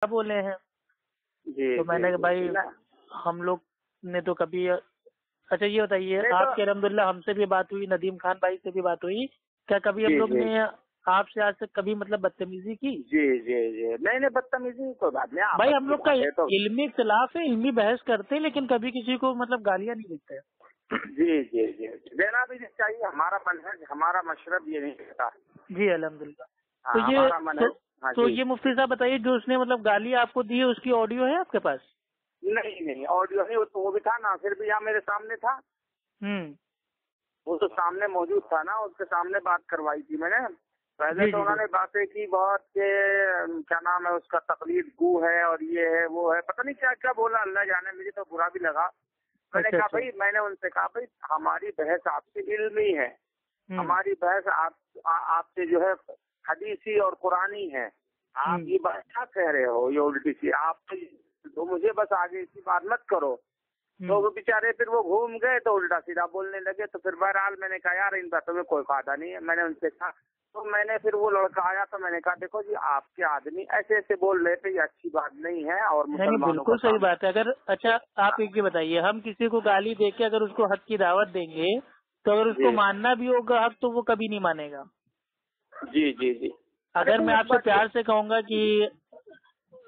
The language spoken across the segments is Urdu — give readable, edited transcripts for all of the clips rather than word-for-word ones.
بولے ہیں جی تو میں نے کہا بھائی ہم لوگ نے تو کبھی اچھا یہ بتائیے آپ کے الحمدللہ ہم سے بھی بات ہوئی، ندیم خان بھائی سے بھی بات ہوئی، کیا کبھی ہم لوگ نے آپ سے آج تک کبھی مطلب بدتمیزی کی؟ جی جی جی نہیں بدتمیزی کوئی بات نہیں بھائی ہم لوگ کا علمی اختلاف ہے، علمی بحث کرتے ہیں لیکن کبھی کسی کو مطلب گالیاں نہیں دیتے. جی جی جی دینا بھی نہیں چاہیے، ہمارا منہج ہمارا مشرب یہ نہیں کہتا. جی الحمدللہ. تو یہ مفتی صاحب بتائیے جو اس نے مطلب گالی آپ کو دی ہے اس کی آڈیو ہے آپ کے پاس؟ نہیں آڈیو نہیں، وہ بھی تھا نا، پھر بھی یہاں میرے سامنے تھا. وہ تو سامنے موجود تھا نا، اس کے سامنے بات کروائی تھی میں نے. پہلے تو انہوں نے باتیں کی بہت کہ کیا نام ہے اس کا تقلید گو ہے اور یہ ہے وہ ہے، پتہ نہیں کیا کیا بولا، اللہ جانے. مجھے تو برا بھی لگا. میں نے کہا بھائی، میں نے ان سے کہا بھائی ہماری بحث آپ سے علمی ہے، ہماری بحث آپ سے جو ہے حدیثی اور قرآنی ہے. آپ یہ بات کیا کہہ رہے ہو، یہ الٹی سی آپ تو مجھے بس آگے اسی بات مت کرو. تو وہ بیچارے پھر وہ گھوم گئے تو الٹا سیدھا بولنے لگے. تو پھر بہرحال میں نے کہا یار ان باتوں میں کوئی فائدہ نہیں ہے. میں نے ان سے کہا تو میں نے پھر وہ لڑکا آیا تو میں نے کہا دیکھو جی آپ کے آدمی ایسے ایسے بول رہے تھے، یہ اچھی بات نہیں ہے. اور بالکل صحیح بات ہے. اگر اچھا آپ ایک یہ بتائیے، ہم کسی کو گالی دے کے اگر اس کو حق کی دعوت دیں گے تو اگر اس کو ماننا بھی ہوگا حق تو وہ کبھی نہیں مانے گا. جی جی جی اگر میں آپ سے پیار سے کہوں گا کہ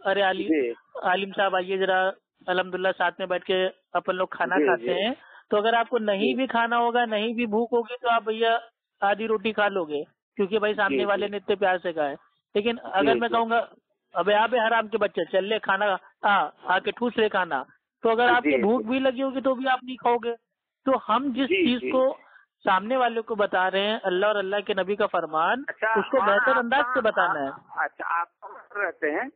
ارے عالم صاحب آئیے ذرا الحمدللہ ساتھ میں بیٹھ کے اپن لوگ کھانا کھاتے ہیں، تو اگر آپ کو نہیں بھی کھانا ہوگا، نہیں بھی بھوک ہوگی تو آپ بھیا آدھی روٹی کھا لو گے کیونکہ بھائی سامنے والے نے اتنے پیار سے کہا ہے. لیکن اگر میں کہوں گا ابے آپ حرام کے بچے چل لے کھانا آ کے ٹھوس لے کھانا، تو اگر آپ کی بھوک بھی لگی ہوگی تو بھی آپ نہیں کھاؤ گے. تو ہم جس چیز کو سامنے والے کو بتا رہے ہیں اللہ اور اللہ کے نبی کا فرمان، اس کو بہتر انداز سے بتانا ہے. اچھا آپ کہاں رہتے ہیں؟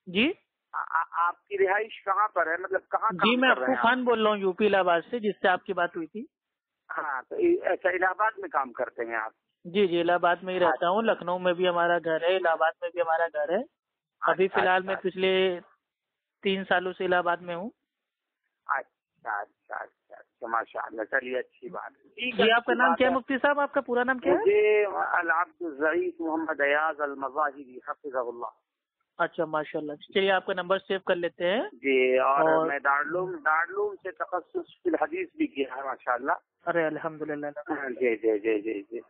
جی آپ کی رہائش کہاں پر ہے، مطلب کہاں؟ جی میں ابو خان بول رہا ہوں یو پی الہ آباد سے، جس سے آپ کی بات ہوئی تھی. ہاں تو اچھا الہ آباد میں کام کرتے ہیں آپ؟ جی جی الہ آباد میں ہی رہتا ہوں. لکھنؤ میں بھی ہمارا گھر ہے، الہ آباد میں بھی ہمارا گھر ہے. ابھی فی الحال میں پچھلے 3 سالوں سے الہ آباد میں ہوں. اچھا اچھا اچھا اچھا ماشاء اللہ. چلیے اچھی بات ہے. جی آپ کا نام کیا ہے مفتی صاحب؟ آپ کا پورا نام کیا ہے؟ مجھے العبد الضعیف محمد ایاز المظاہری حفظہ اللہ. اچھا ماشاء اللہ. چلیے آپ کا نمبر سیو کر لیتے ہیں. جی اور میں دارالعلوم سے تخصص فی الحدیث بھی کیا ہے ماشاء اللہ. ارے الحمدللہ. جی جی جی جی جی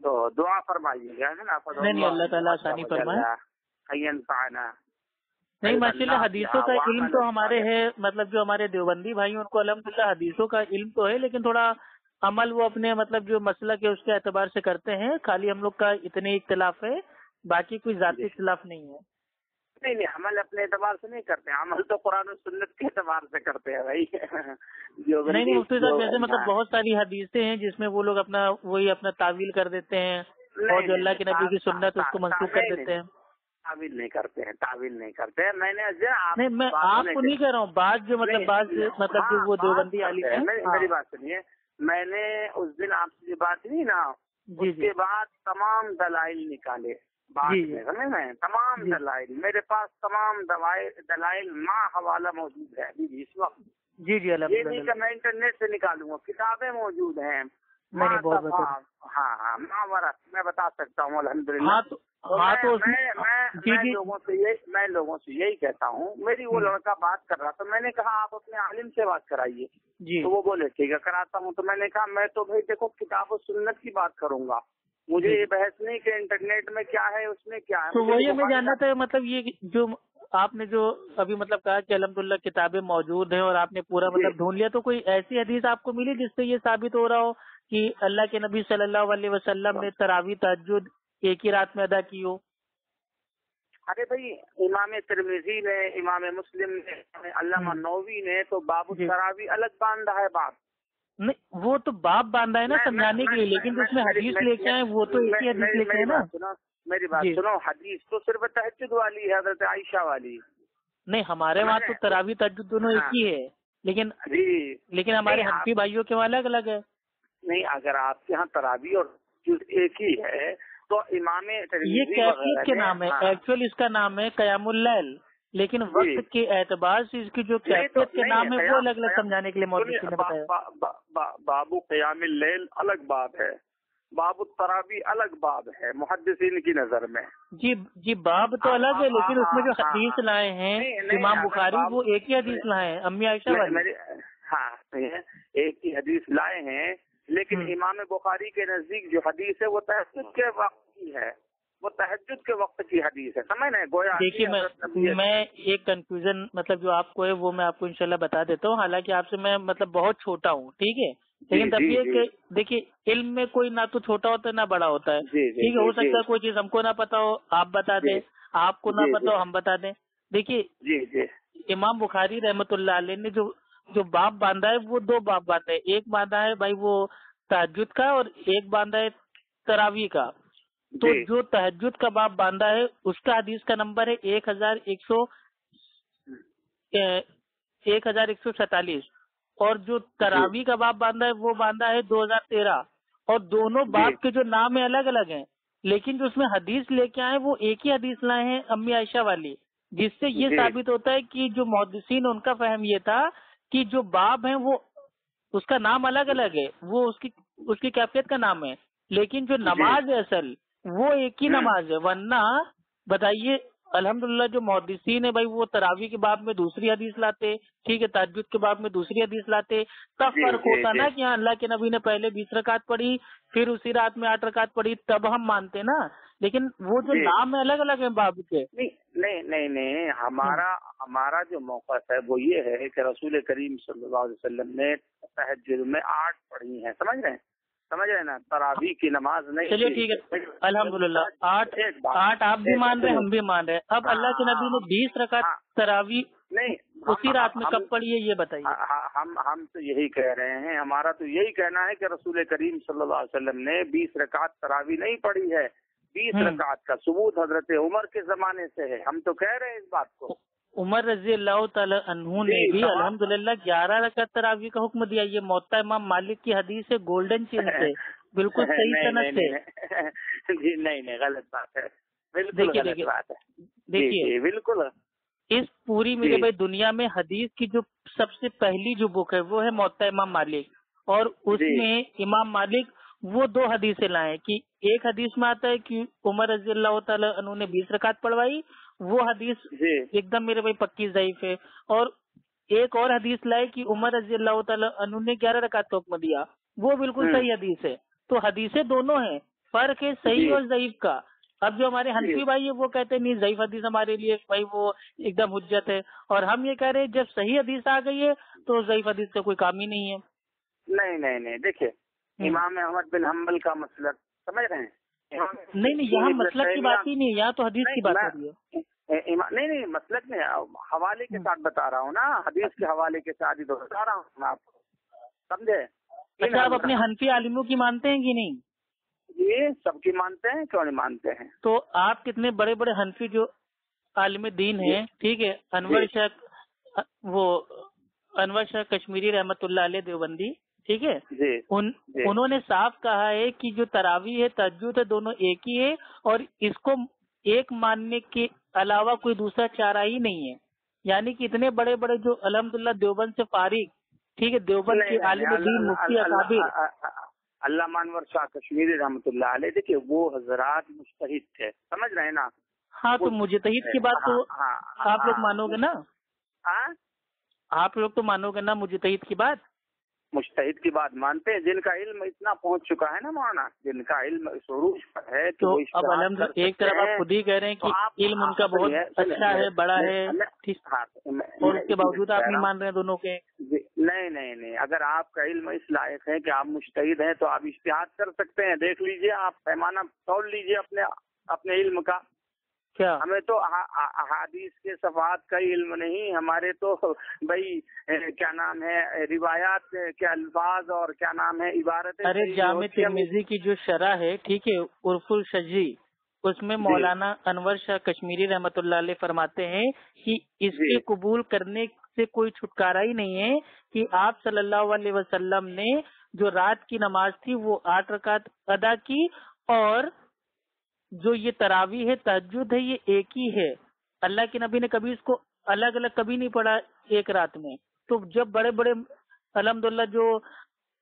تو دعا فرمائیے گا نا. نہیں اللہ تعالیٰ آسانی فرمائے. نہیں ماشاء اللہ حدیثوں کا علم تو ہمارے ہے، مطلب جو ہمارے دیوبندی بھائی ان کو الحمدللہ حدیثوں کا علم تو ہے، لیکن تھوڑا عمل وہ اپنے مطلب جو مسلک ہے اس کے اعتبار سے کرتے ہیں. خالی ہم لوگ کا اتنے اختلاف ہے، باقی کوئی ذاتی اختلاف نہیں ہے. نہیں عمل اپنے اعتبار سے نہیں کرتے، عمل تو قرآن و سنت کے اعتبار سے کرتے ہیں بھائی. نہیں مفتی صاحب جیسے مطلب بہت ساری حدیثیں ہیں جس میں وہ لوگ اپنا تعویل کر دیتے ہیں اور جو اللہ کے نبی کی سنت اس کو منسوخ کر دیتے ہیں. تعویل نہیں کرتے. میں نے نہیں میں آپ کو نہیں کہہ رہا ہوں، بعض جو وہ دیوبندی عالم ہیں. میری بات سنیے، میں نے اس دن آپ سے بات نہیں نا، اس کے بعد تمام دلائل نکالے میں تمام دلائل میرے پاس، تمام دلائل ماں حوالہ موجود ہے ابھی اس وقت. جی جی یہ نہیں کہ میں انٹرنیٹ سے نکالوں گا، کتابیں موجود ہیں. ہاں میں بتا سکتا ہوں الحمدللہ. میں لوگوں سے یہی کہتا ہوں. میری وہ لڑکا بات کر رہا تو میں نے کہا آپ اپنے عالم سے بات کرائیے. تو وہ بولے ٹھیک ہے کراتا ہوں. تو میں نے کہا میں تو بھائی دیکھو کتاب و سنت کی بات کروں گا، مجھے یہ بحث نہیں کہ انٹرنیٹ میں کیا ہے اس میں کیا ہے. تو وہی ہمیں جاننا تھا مطلب یہ جو آپ نے جو ابھی مطلب کہا کہ الحمدللہ کتابیں موجود ہیں اور آپ نے پورا مطلب ڈھونڈ لیا، تو کوئی ایسی حدیث آپ کو ملی جس سے یہ ثابت ہو رہا ہو کہ اللہ کے نبی صلی اللہ علیہ وسلم نے تراویح تہجد ایک ہی رات میں ادا کی ہو؟ ارے بھائی امام ترمذی نے، امام مسلم نے، علامہ نووی نے تو باب التراویح الگ باندھا ہے. باب نہیں وہ تو باب باندھا ہے نا سمجھانے کے لیے، لیکن جس میں حدیث لے کے آئے وہ تو ایک ہی حدیث لے کے آئے نا. میری بات سنو، حدیث تو صرف تہجد والی ہے، حضرت عائشہ والی. نہیں ہمارے وہاں تو تراویح تہجد دونوں ایک ہی ہے، لیکن ہمارے حنفی بھائیوں کے وہاں الگ الگ ہے. نہیں اگر آپ کے یہاں تراویح اور تہجد ایک ہی ہے تو امام یہ کیفیت کے نام ہے، ایکچوئل اس کا نام ہے قیام اللیل، لیکن وقت کے اعتبار سے اس کی جو کیفیت کے نام ہے وہ الگ الگ سمجھانے کے لیے موجود نے بتایا. بابو قیام اللیل الگ بات ہے، باب التراوی الگ باب ہے محدثین کی نظر میں. جی باب تو الگ ہے، لیکن اس میں جو حدیث لائے ہیں امام بخاری وہ ایک ہی حدیث لائے ہیں امی عائشہ والی. ہاں ایک ہی حدیث لائے ہیں، لیکن امام بخاری کے نزدیک جو حدیث ہے وہ تہجد کے وقت کی ہے، وہ تہجد کے وقت کی حدیث ہے. سمجھ رہے ہیں؟ گویا دیکھیے میں ایک کنفیوژن مطلب جو آپ کو ہے وہ میں آپ کو انشاءاللہ بتا دیتا ہوں. حالانکہ آپ سے میں مطلب بہت چھوٹا ہوں، ٹھیک ہے، لیکن تب یہ کہ دیکھیے علم میں کوئی نہ تو چھوٹا ہوتا ہے نہ بڑا ہوتا ہے. ٹھیک ہے، ہو سکتا ہے کوئی چیز ہم کو نہ پتا ہو آپ بتا دیں، آپ کو نہ پتا ہو ہم بتا دیں. دیکھیے امام بخاری رحمت اللہ علیہ نے جو باب باندھا ہے وہ دو باب باندھا ہے. ایک باندھا ہے بھائی وہ تہجد کا اور ایک باندھا ہے تراویح کا. تو جو تہجد کا باب باندھا ہے اس کا حدیث کا نمبر ہے 1147 اور جو تراویح کا باب باندھا ہے وہ باندھا ہے 2013. اور دونوں باب کے جو نام ہیں الگ الگ ہیں، لیکن جو اس میں حدیث لے کے آئے وہ ایک ہی حدیث لائے ہیں امی عائشہ والی، جس سے یہ ثابت ہوتا ہے کہ جو محدثین ان کا فہم یہ تھا کہ جو باب ہیں وہ اس کا نام الگ الگ ہے، وہ اس کی کیفیت کا نام ہے، لیکن جو نماز ہے اصل وہ ایک ہی نماز ہے. ورنہ بتائیے الحمدللہ جو محدثین ہے بھائی وہ تراویح کے باب میں دوسری حدیث لاتے، ٹھیک ہے، تہجد کے باب میں دوسری حدیث لاتے. تب فرق ہوتا نا کہ اللہ کے نبی نے پہلے 20 رکعت پڑھی پھر اسی رات میں 8 رکعت پڑھی، تب ہم مانتے نا. لیکن وہ جو نام ہے الگ الگ ہیں باب کے. نہیں ہمارا جو موقف ہے وہ یہ ہے کہ رسول کریم صلی اللہ علیہ وسلم نے تہجد میں 8 پڑھی ہیں. سمجھ رہے ہیں نا؟ تراویح کی نماز نہیں. چلیے ٹھیک ہے، الحمدللہ 8 آپ بھی مان رہے ہم بھی مان رہے. اب اللہ کے نبی نے 20 رکعت تراویح نہیں اسی رات میں کب پڑھی ہے یہ بتائیے. ہم تو یہی کہہ رہے ہیں، ہمارا تو یہی کہنا ہے کہ رسول کریم صلی اللہ علیہ وسلم نے 20 رکعت تراویح نہیں پڑھی ہے. 20 رکعت کا ثبوت حضرت عمر کے زمانے سے ہے. ہم تو کہہ رہے ہیں اس بات کو. عمر رضی اللہ تعالی عنہ نے بھی الحمدللہ 11 رکعت تراویح کا حکم دیا. یہ موطا امام مالک کی حدیث ہے گولڈن چین سے، بالکل صحیح سند سے. جی نہیں غلط بات ہے، بالکل غلط بات ہے. دیکھیے بالکل اس پوری میرے بھائی دنیا میں حدیث کی جو سب سے پہلی جو بک ہے وہ ہے موطا امام مالک، اور اس میں امام مالک وہ 2 حدیثیں لائے کہ ایک حدیث میں آتا ہے کہ عمر رضی اللہ تعالی عنہ نے 20 رکعت پڑھوائی، وہ حدیث ایک دم میرے بھائی پکی ضعیف ہے. اور ایک اور حدیث لائے کہ عمر رضی اللہ تعالی عنہ نے 11 رکعت کا حکم دیا، وہ بالکل صحیح حدیث ہے. تو حدیثیں دونوں ہیں، فرق ہے صحیح اور ضعیف کا. اب جو ہمارے حنفی بھائی ہے وہ کہتے ہیں نہیں ضعیف حدیث ہمارے لیے بھائی وہ ایک دم حجت ہے، اور ہم یہ کہہ رہے ہیں جب صحیح حدیث آ گئی ہے تو ضعیف حدیث کا کوئی کام ہی نہیں ہے. نہیں دیکھیے امام احمد بن حنبل کا مسلک سمجھ رہے ہیں؟ نہیں یہاں مسلک کی بات ہی نہیں، یہاں تو حدیث کی بات ہو رہی ہے. نہیں مسلک میں حوالے کے ساتھ بتا رہا ہوں نا، حدیث کے حوالے کے ساتھ ہی تو بتا رہا ہوں میں آپ کو، سمجھے؟ اچھا آپ اپنے حنفی عالموں کی مانتے ہیں کہ نہیں؟ یہ سب کی مانتے ہیں، کیوں نہیں مانتے ہیں. تو آپ کتنے بڑے بڑے حنفی جو عالم دین ہیں، ٹھیک ہے، انور شاہ کشمیری رحمت اللہ علیہ دیوبندی، ٹھیک ہے، انہوں نے صاف کہا ہے کہ جو تراویح ہے تہجد ہے دونوں ایک ہی ہے، اور اس کو ایک ماننے کے علاوہ کوئی دوسرا چارہ ہی نہیں ہے. یعنی کہ اتنے بڑے بڑے جو الحمدللہ دیوبند سے فارغ، ٹھیک ہے، دیوبند کے عالم دین مفتی اکابر علامہ انور شاہ کشمیری رحمۃ اللہ علیہ، دیکھیے وہ حضرات مجتہد تھے، سمجھ رہے ہیں نا؟ ہاں تو مجتہد کی بات تو آپ لوگ مانو گے نا، آپ لوگ تو مانو گے نا مجتہد کی بات. مجتہد کی بات مانتے ہیں جن کا علم اتنا پہنچ چکا ہے نا مولانا، جن کا علم اس عروج پر ہے. تو اب الحمدللہ ایک طرف آپ خود ہی کہہ رہے ہیں کہ علم ان کا بہت اچھا ہے، بڑا ہے، اور اس کے باوجود آپ نہیں مان رہے ہیں دونوں کے. نہیں اگر آپ کا علم اس لائق ہے کہ آپ مجتہد ہیں تو آپ اجتہاد کر سکتے ہیں. دیکھ لیجئے، آپ پیمانہ تول لیجئے اپنے علم کا. کیا ہمیں تو احادیث کے صفحات کا علم نہیں، ہمارے تو بھائی کیا نام ہے روایات کے الفاظ اور کیا نام ہے عبارتیں. ارے جامع ترمذی کی جو شرح ہے، ٹھیک ہے، عرف الشجی، اس میں مولانا انور شاہ کشمیری رحمت اللہ علیہ فرماتے ہیں کہ اس کے قبول کرنے سے کوئی چھٹکارا ہی نہیں ہے کہ آپ صلی اللہ علیہ وسلم نے جو رات کی نماز تھی وہ 8 رکعت ادا کی، اور جو یہ تراویح ہے تہجد ہے یہ ایک ہی ہے. اللہ کے نبی نے کبھی اس کو الگ الگ کبھی نہیں پڑھا ایک رات میں. تو جب بڑے بڑے الحمدللہ جو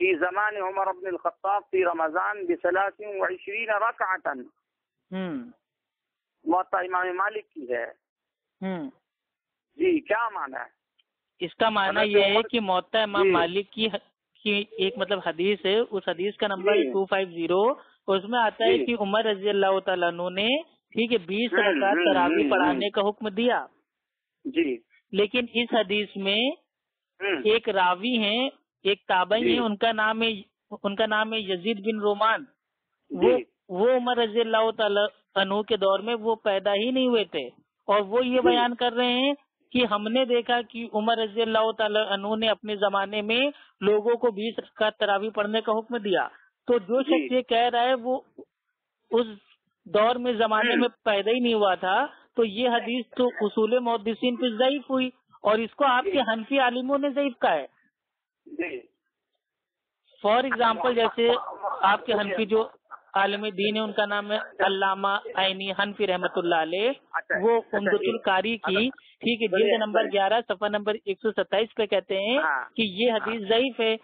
في زمان عمر بن الخطاب في رمضان ب23 ركعة موطا امام مالک کی ہے۔ جی کیا معنی ہے اس کا؟ معنی یہ ہے کہ موطا امام مالک کی ایک مطلب حدیث ہے، اس حدیث کا نمبر 250، اس میں آتا ہے کہ عمر رضی اللہ تعالیٰ عنہ نے 20 رکعت تراویح پڑھانے کا حکم دیا جی، لیکن اس حدیث میں ایک راوی ہیں، ایک تابعی ہیں، ان کا نام ہے یزید بن رومان، وہ عمر رضی اللہ تعالیٰ عنہ کے دور میں وہ پیدا ہی نہیں ہوئے تھے، اور وہ یہ بیان کر رہے ہیں کہ ہم نے دیکھا کہ عمر رضی اللہ تعالیٰ عنہ نے اپنے زمانے میں لوگوں کو 20 رکعت تراویح پڑھنے کا حکم دیا۔ تو جو شخص یہ کہہ رہا ہے وہ اس دور میں زمانے میں پیدا ہی نہیں ہوا تھا، تو یہ حدیث تو اصول محدثین پہ ضعیف ہوئی، اور اس کو آپ کے حنفی عالموں نے ضعیف کہا ہے۔ فار ایگزامپل جیسے آپ کے حنفی جو عالم دین ہے، ان کا نام ہے علامہ عینی حنفی رحمۃ اللہ علیہ، وہ عمدۃ القاری کی ٹھیک ہے جلد نمبر 11 صفحہ نمبر 127 پہ کہتے ہیں کہ یہ حدیث ضعیف ہے۔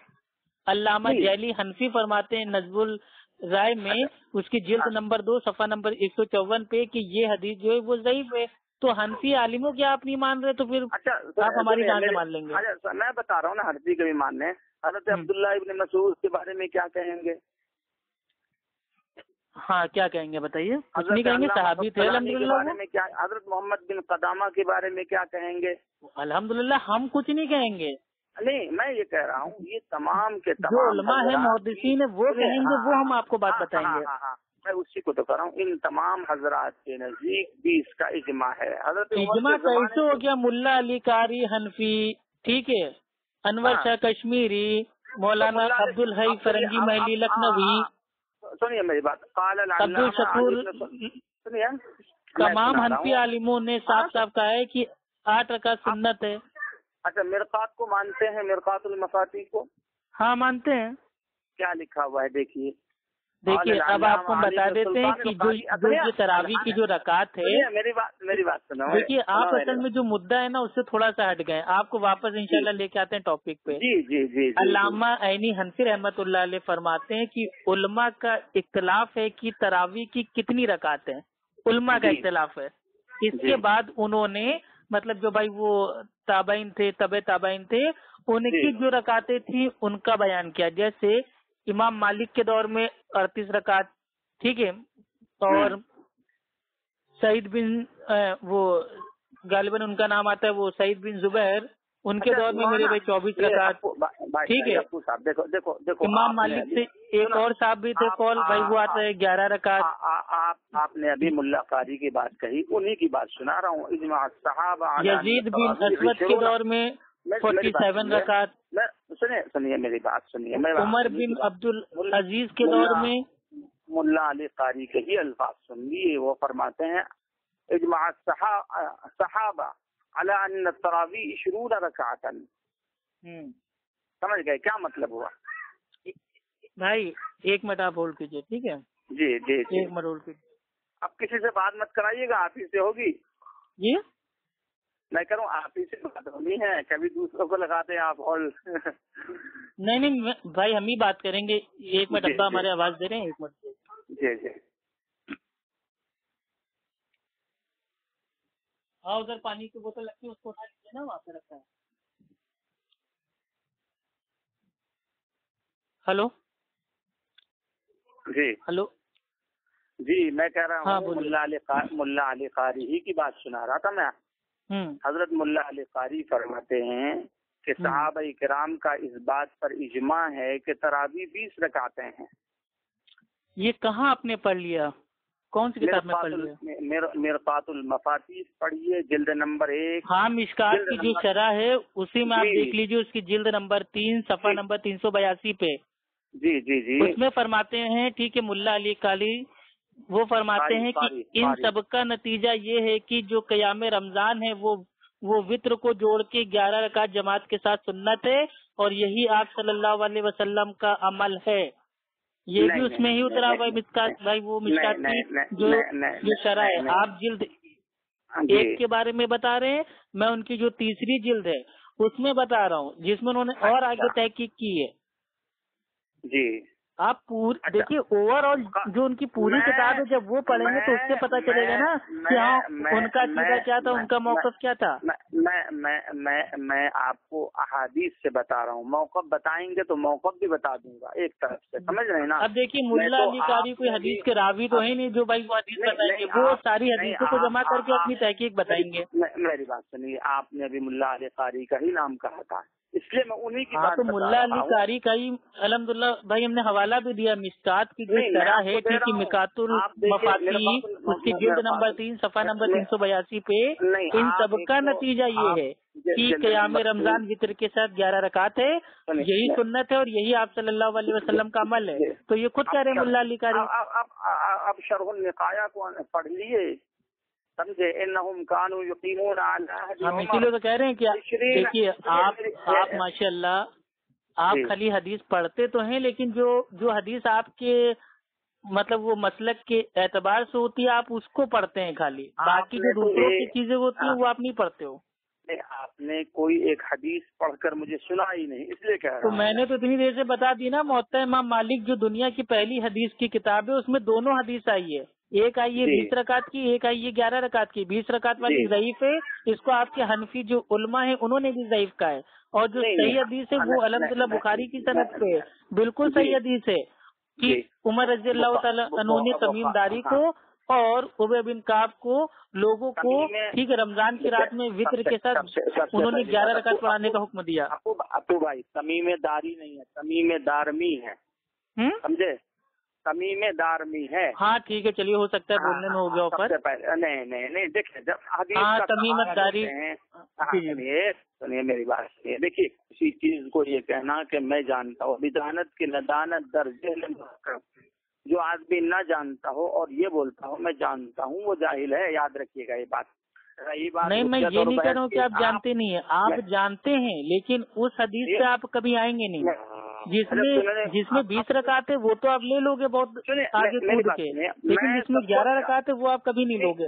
علامہ جیلی حنفی فرماتے ہیں نظم الرائے میں اس کی جلد نمبر 2 صفحہ نمبر 154 پہ کہ یہ حدیث جو ہے وہ ضعیف ہے۔ تو حنفی عالموں کی آپ نہیں مان رہے تو پھر آپ ہماری جان سے مان لیں گے؟ میں بتا رہا ہوں نا، حنفی کے بھی ماننے۔ حضرت عبداللہ ابن مسعود کے بارے میں کیا کہیں گے؟ ہاں کیا کہیں گے بتائیے؟ کچھ نہیں کہیں گے، صحابی تھے الحمدللہ۔ حضرت محمد بن قدامہ کے بارے میں کیا کہیں گے؟ الحمدللہ ہم کچھ نہیں کہیں گے۔ نہیں، میں یہ کہہ رہا ہوں یہ تمام کے تمام جو علماء ہیں محدثین وہ کہیں گے، وہ ہم آپ کو بات بتائیں گے۔ میں اسی کو تو کہہ رہا ہوں، ان تمام حضرات کے نزدیک 20 کا اجماع ہے۔ حضرت اجماع کیسے ہو گیا؟ ملا علی قاری حنفی، ٹھیک ہے، انور شاہ کشمیری، مولانا عبد الحی فرنگی محلی لکھنوی، سنیے میری بات، عبد الشکور، تمام حنفی عالموں نے صاف صاف کہا ہے کہ 8 رکعت سنت ہے۔ اچھا، مرقات کو مانتے ہیں؟ مرقات المفاتیح کو؟ ہاں مانتے ہیں۔ کیا لکھا ہوا ہے دیکھیے؟ اب آپ کو بتا دیتے ہیں کہ جو تراویح کی جو رکعت ہے، میری بات سنو، دیکھیے آپ اصل میں جو مدعا ہے نا اس سے تھوڑا سا ہٹ گئے، آپ کو واپس انشاءاللہ لے کے آتے ہیں ٹاپک پہ۔ جی علامہ عینی حنفی رحمۃ اللہ علیہ فرماتے ہیں کہ علماء کا اختلاف ہے کہ تراویح کی کتنی رکعت ہیں، علماء کا اختلاف ہے۔ اس کے بعد انہوں نے مطلب جو بھائی وہ تابعین تھے، تابعین تھے، ان کی جو رکعتیں تھیں ان کا بیان کیا، جیسے امام مالک کے دور میں 38 رکعت، ٹھیک ہے، اور سعید بن وہ غالباً ان کا نام آتا ہے وہ سعید بن زبیر، ان کے دور میں میرے بھائی 24 رکعت، ٹھیک ہے۔ دیکھو امام مالک سے ایک اور صاحب بھی تھے قول، بھائی وہ آتا ہے 11 رکعت۔ آپ نے ابھی ملا قاری کی بات کہی، انہی کی بات سنا رہا ہوں۔ اجماع صحابہ، یزید بن اسود کے دور میں 47 رکعت، سنیے میری بات سنیے، عمر بن عبد العزیز کے دور میں ملا علی قاری کے ہی الفاظ سنیے، وہ فرماتے ہیں اجماع صحابہ علی ان التراویح 20 رکعتا۔ سمجھ گئے کیا مطلب ہوا؟ بھائی ایک منٹ آپ ہولڈ کیجیے، ٹھیک ہے؟ جی ایک منٹ ہولڈ کیجیے۔ اب کسی سے بات مت کرائیے گا، آپ ہی سے ہوگی۔ جی میں کروں آپ ہی سے بات ہونی ہے، کبھی دوسروں کو لگاتے ہیں آپ ہال۔ نہیں بھائی ہم ہی بات کریں گے، ایک منٹ ابا ہمارے آواز دے رہے ہیں، ایک منٹ۔ جی ہاں ادھر پانی کی بوتل رکھی ہے، اس کو اٹھا لیجیے نا، وہاں پہ رکھا ہے۔ ہلو ہلو جی، میں کہہ رہا ہوں ملا علی قاری ہی کی بات سنا رہا تھا میں۔ حضرت ملا علی قاری فرماتے ہیں کہ صحابہ کرام کا اس بات پر اجماع ہے کہ تراویح 20 رکعتیں ہیں۔ یہ کہاں آپ نے پڑھ لیا؟ کون سی کتاب میں پڑھ لیا؟ مرقات المفاتیح پڑھیے، جلد نمبر 1۔ ہاں مشکات کی جو شرح ہے اسی میں آپ دیکھ لیجیے، اس کی جلد نمبر 3 صفحہ نمبر 382 پہ۔ جی اس میں فرماتے ہیں ٹھیک ہے، ملا علی قاری وہ فرماتے ہیں کہ ان سب کا نتیجہ یہ ہے کہ جو قیام رمضان ہے وہ وطر کو جوڑ کے 11 رکعت جماعت کے ساتھ سنت ہے، اور یہی آپ صلی اللہ علیہ وسلم کا عمل ہے۔ یہ بھی اس میں ہی اترا ہوا ہے مشکات بھائی، وہ مشکات کی جو شرح ہے۔ آپ جلد 1 کے بارے میں بتا رہے ہیں، میں ان کی جو تیسری جلد ہے اس میں بتا رہا ہوں، جس میں انہوں نے اور آگے تحقیق کی ہے جی۔ آپ دیکھیے اوور آل جو ان کی پوری کتاب ہے، جب وہ پڑھیں گے تو اس سے پتا چلے گا نا کہ ہاں ان کا عقیدہ کیا تھا، ان کا موقف کیا تھا۔ میں آپ کو احادیث سے بتا رہا ہوں، موقف بتائیں گے تو موقف بھی بتا دوں گا ایک طرف سے، سمجھ رہے ہیں نا۔ اب دیکھیے ملا علی قاری کوئی حدیث کے راوی تو ہے نہیں جو بھائی وہ حدیث بتائیں گے، وہ ساری حدیثوں کو جمع کر کے اپنی تحقیق بتائیں گے۔ میری بات سنیے، آپ نے ابھی ملا علی قاری کا ہی نام کہا تھا، اس لیے میں انہیں کی بات تو ملا علی قاری کا ہی الحمدللہ بھائی ہم نے حوالہ بھی دیا، مشکات کی جو شرح ہے ٹھیک ہے، مکات المفاتیح اس کی جلد نمبر 3 صفحہ نمبر 382 پہ ان سب کا نتیجہ یہ ہے کہ قیام رمضان وطر کے ساتھ 11 رکعت ہے، یہی سنت ہے اور یہی آپ صلی اللہ علیہ وسلم کا عمل ہے۔ تو یہ خود کہہ رہے ہیں ملا علی قاری۔ اب شرح النقایہ کو پڑھ لیے، سمجھے، انہم کانوا یقیمون علی عہد ہم اسی لیے تو کہہ رہے ہیں کہ دیکھیے آپ ماشاء اللہ آپ خالی حدیث پڑھتے تو ہیں، لیکن جو حدیث آپ کے مطلب وہ مسلک کے اعتبار سے ہوتی ہے آپ اس کو پڑھتے ہیں خالی، باقی جو دوسروں کی چیزیں ہوتی ہیں وہ آپ نہیں پڑھتے ہو۔ آپ نے کوئی ایک حدیث پڑھ کر مجھے سنا ہی نہیں، اس لیے کہہ رہا ہوں۔ تو میں نے تو اتنی دیر سے بتا دی نا، موطا امام مالک جو دنیا کی پہلی حدیث کی کتاب ہے اس میں دونوں حدیث آئی ہے، ایک آئی ہے 20 رکعت کی، ایک آئی ہے 11 رکعت کی۔ 20 رکعت والی ضعیف ہے، اس کو آپ کے حنفی جو علماء ہیں انہوں نے بھی ضعیف کہا ہے، اور جو صحیح حدیث ہے وہ الحمدللہ بخاری کی سند پہ بالکل صحیح حدیث ہے کہ عمر رضی اللہ تعالیٰ عنہ نے تمیم داری کو اور ابی بن کعب کو لوگوں کو ٹھیک ہے رمضان کی رات میں وطر کے ساتھ انہوں نے 11 رکعت پڑھانے کا حکم دیا۔ ابو بھائی تمیم داری نہیں ہے، تمیم دارمی ہے، سمجھے، تمیم دارمی ہے۔ ہاں ٹھیک ہے چلیے، ہو سکتا ہے بولنے میں ہو گیا اوپر۔ نہیں دیکھیں جب حدیث تمیم داری سنیے میری بات سنیے، دیکھیے کسی چیز کو یہ کہنا کہ میں جانتا ہوں، بدانت کی ندانت درجے جو آدمی نہ جانتا ہو اور یہ بولتا ہو میں جانتا ہوں وہ جاہل ہے، یاد رکھیے گا یہ بات۔ نہیں میں یہ نہیں کہہ رہا ہوں کہ آپ جانتے نہیں ہیں، آپ جانتے ہیں لیکن اس حدیث سے آپ کبھی آئیں گے نہیں جس میں 20 رکعت ہے وہ تو آپ لے لو گے بہت آگے کود کے، لیکن جس میں 11 رکعت ہے وہ آپ کبھی نہیں لو گے۔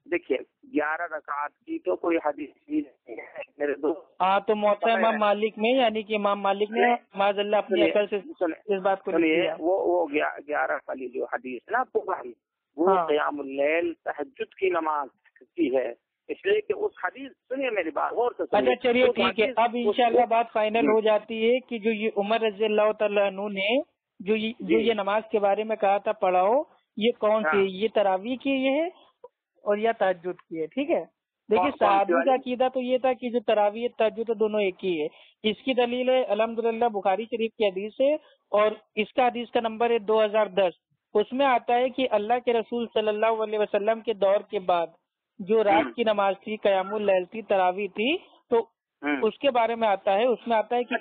دیکھیے 11 رکعت کی تو کوئی حدیث نہیں ہے میرے دوست۔ ہاں تو موطا امام مالک میں یعنی کہ امام مالک نے معاذ اللہ اپنی عقل سے اس بات کو سنیے، وہ 11 والی جو حدیث ہے نا آپ کو بھائی، وہ قیام اللیل تہجد کی نماز کی ہے، اس لیے کہ اس حدیث سنیے میری بات غور سے۔ اچھا چلیے ٹھیک ہے، اب انشاءاللہ بات فائنل ہو جاتی ہے کہ جو یہ عمر رضی اللہ تعالیٰ عنہ نے جو یہ نماز کے بارے میں کہا تھا پڑھاؤ، یہ کون سی، یہ تراویح کی یہ ہے اور یا تہجد کی ہے، ٹھیک ہے۔ دیکھیے صحابی کا عقیدہ تو یہ تھا کہ جو تراویح تہجد دونوں ایک ہی ہے، اس کی دلیل ہے الحمدللہ بخاری شریف کی حدیث ہے، اور اس کا حدیث کا نمبر ہے 2010۔ اس میں آتا ہے کہ اللہ کے رسول صلی اللہ علیہ وسلم کے دور کے بعد جو رات کی نماز تھی، قیام اللیل تھی، تراویح تھی، تو اس کے بارے میں آتا ہے، اس میں آتا ہے کہ